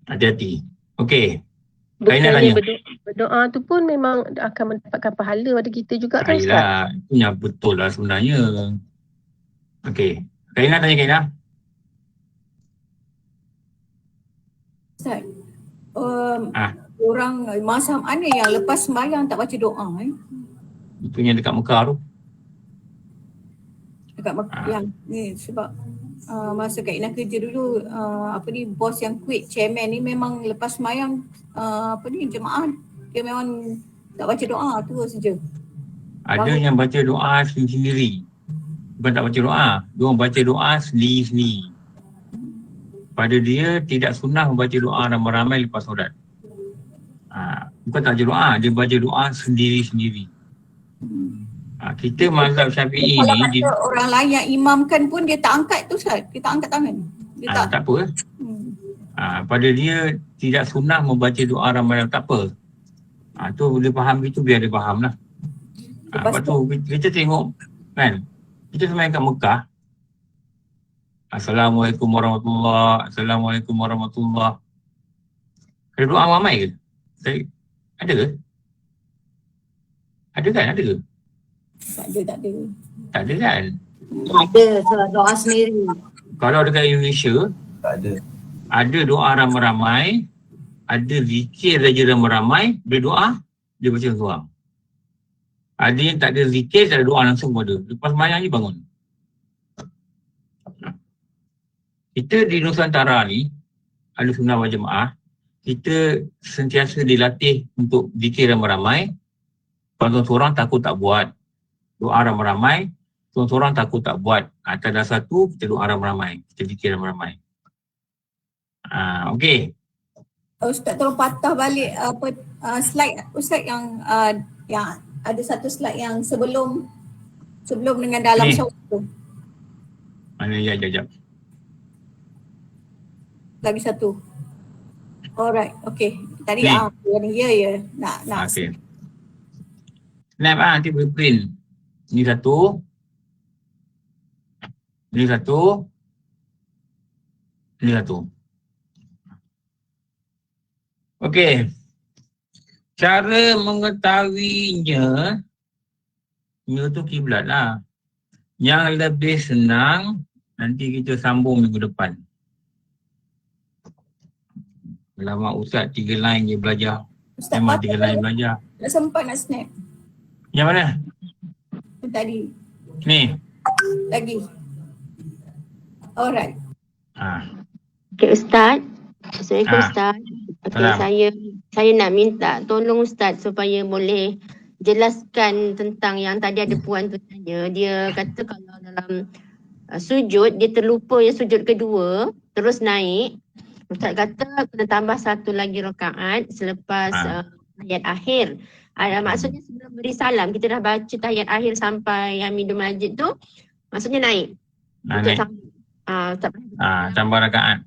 Hati-hati. Okey. Bukannya berdoa tu pun memang akan mendapatkan pahala pada kita juga kan Ustaz? Yelah, itu yang betul lah sebenarnya. Okey. Kaina tanya Kaina. Ustaz, orang mazhab mana yang lepas sembahyang tak baca doa? Itu yang dekat Mekah tu. Dekat Mekah yang ni sebab masa Kak Ina kerja dulu bos yang quit chairman ni memang lepas sembahyang jemaah Dia memang tak baca doa tu saja. Ada yang baca doa sendiri. Bukan tak baca doa. Dia orang baca doa sendiri-sendiri. Pada dia tidak sunnah membaca doa ramai-ramai lepas solat. Bukan tak baca doa, dia baca doa sendiri-sendiri. Kita mazhab Syafi'i Kalau ni kata orang lain yang imamkan pun dia tak angkat tu Ustaz. Dia tak angkat tangan. Dia tak apa. Pada dia tidak sunnah membaca doa ramai-ramai, tak apa. Tu dia faham gitu, biar dia faham lah. Lepas tu kita tengok kan, kita sembahyang kat Mekah, Assalamualaikum warahmatullahi, Assalamualaikum warahmatullahi. Ada doa ramai ke? Ada ke? Ada kan? Ada ke? Tak ada. Tak ada kan? Ada doa sendiri. Kalau dekat Indonesia, tak ada. Ada doa ramai-ramai, ada zikir saja ramai-ramai, dia doa, dia baca seorang. Ada yang tak ada zikir, tak ada doa langsung pada. Lepas sembahyang ni bangun. Kita di Nusantara ni, Ahli Sunnah wal Jamaah, kita sentiasa dilatih untuk zikir ramai-ramai. Kalau seorang takut tak buat. Doa ramai-ramai, seorang takut tak buat. Atas dasar tu, kita doa ramai-ramai. Kita zikir ramai-ramai. Okey. Ustaz tolong patah balik slide Ustaz yang ada satu slide yang sebelum dengan dalam syawal tu. Mana jap. Lagi satu. Alright, okey. Tadi ya. Nak. Okey. Snap nanti boleh print. Ni satu. Ni satu. Ni satu. Okey. Cara mengetahuinya, ini tu kiblat lah. Yang lebih senang, nanti kita sambung minggu depan. Lama Ustaz 3 line je belajar. Ustaz memang 3 line belajar. Tak sempat nak snap. Yang mana? Tadi. Ni. Lagi. Alright. Okay Ustaz. Assalamualaikum Ustaz. Okay, saya nak minta tolong Ustaz supaya boleh jelaskan tentang yang tadi ada puan tu tanya. Dia kata kalau dalam sujud, dia terlupa yang sujud kedua, terus naik. Ustaz kata kena tambah satu lagi rakaat selepas tahiyat akhir. Maksudnya sebelum beri salam, kita dah baca tahiyat akhir sampai Hamidul Majid tu, maksudnya naik. Naik. Tambah rakaat.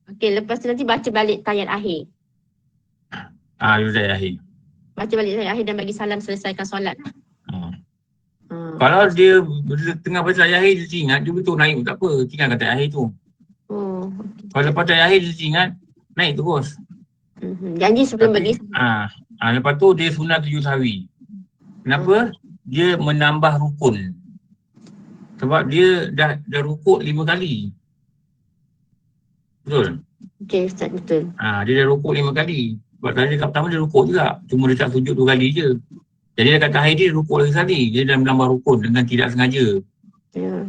Okey, lepas tu nanti baca balik tahiyat akhir. Tahiyat akhir. Baca balik tahiyat akhir dan bagi salam, selesaikan solat. Kalau dia tengah baca tahiyat akhir, dia ingat, dia betul naik tak apa, tinggal kata tahiyat akhir tu. Kalau lepas tahiyat akhir, dia ingat, naik terus. Janji sebelum bagi lepas tu dia sunat sujud sahwi. Kenapa? Dia menambah rukun. Sebab dia dah rukuk 5 kali. Betul? Okey Ustaz, betul. Dia dah rukuk 5 kali. Sebab tadi dekat pertama dia rukuk juga. Cuma dia tak sujud 2 kali je. Jadi dekat akhir dia rukuk lagi sekali. Dia dah menambah rukun dengan tidak sengaja. Dia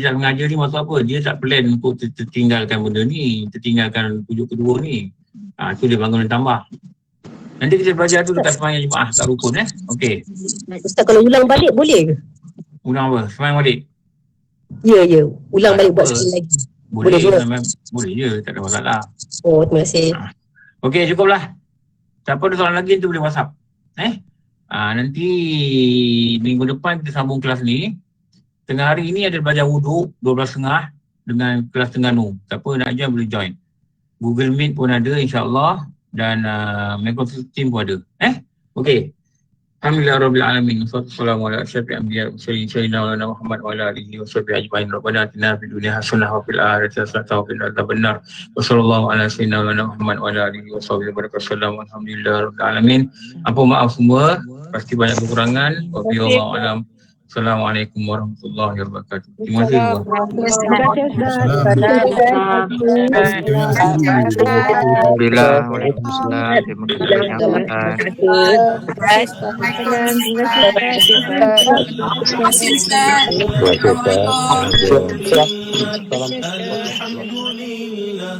tak sengaja ni maksud apa? Dia tak plan untuk tertinggalkan benda ni. Tertinggalkan sujud kedua ni. Tu dia bangun dan tambah. Nanti kita belajar tu dekat sembahyang Jumaat tak rukun Okey. Ustaz kalau ulang balik boleh ke? Ulang apa? Sembahyang balik? Ya. Ulang balik buat sekali lagi. Boleh je, tak ada masalah. Terima kasih. Okey, cukuplah. Siapa ada soalan lagi tu boleh WhatsApp. Nanti minggu depan kita sambung kelas ni. Tengah hari ini ada belajar wuduk 12.30 dengan kelas Terengganu. Siapa nak join boleh join. Google Meet pun ada insya-Allah dan Microsoft Team pun ada. Okey. Alhamdulillahirabbil alamin. Wassalamu ala asyrafil anbiya wa sayyidina Muhammad wa ala alihi washabbihi ajmain. Rabbana atina fid dunya hasanah wa fil akhirati hasanah wa qina adzabannar. Wassallallahu ala sayyidina Muhammad wa ala alihi washabbihi wabarakatuh. Alhamdulillahirabbil alamin. Apa maaf semua, pasti banyak kekurangan. Wallahu a'lam. Assalamualaikum warahmatullahi wabarakatuh. Terima kasih. Alhamdulillah. Waalaikumsalam. Terima kasih. Alhamdulillah.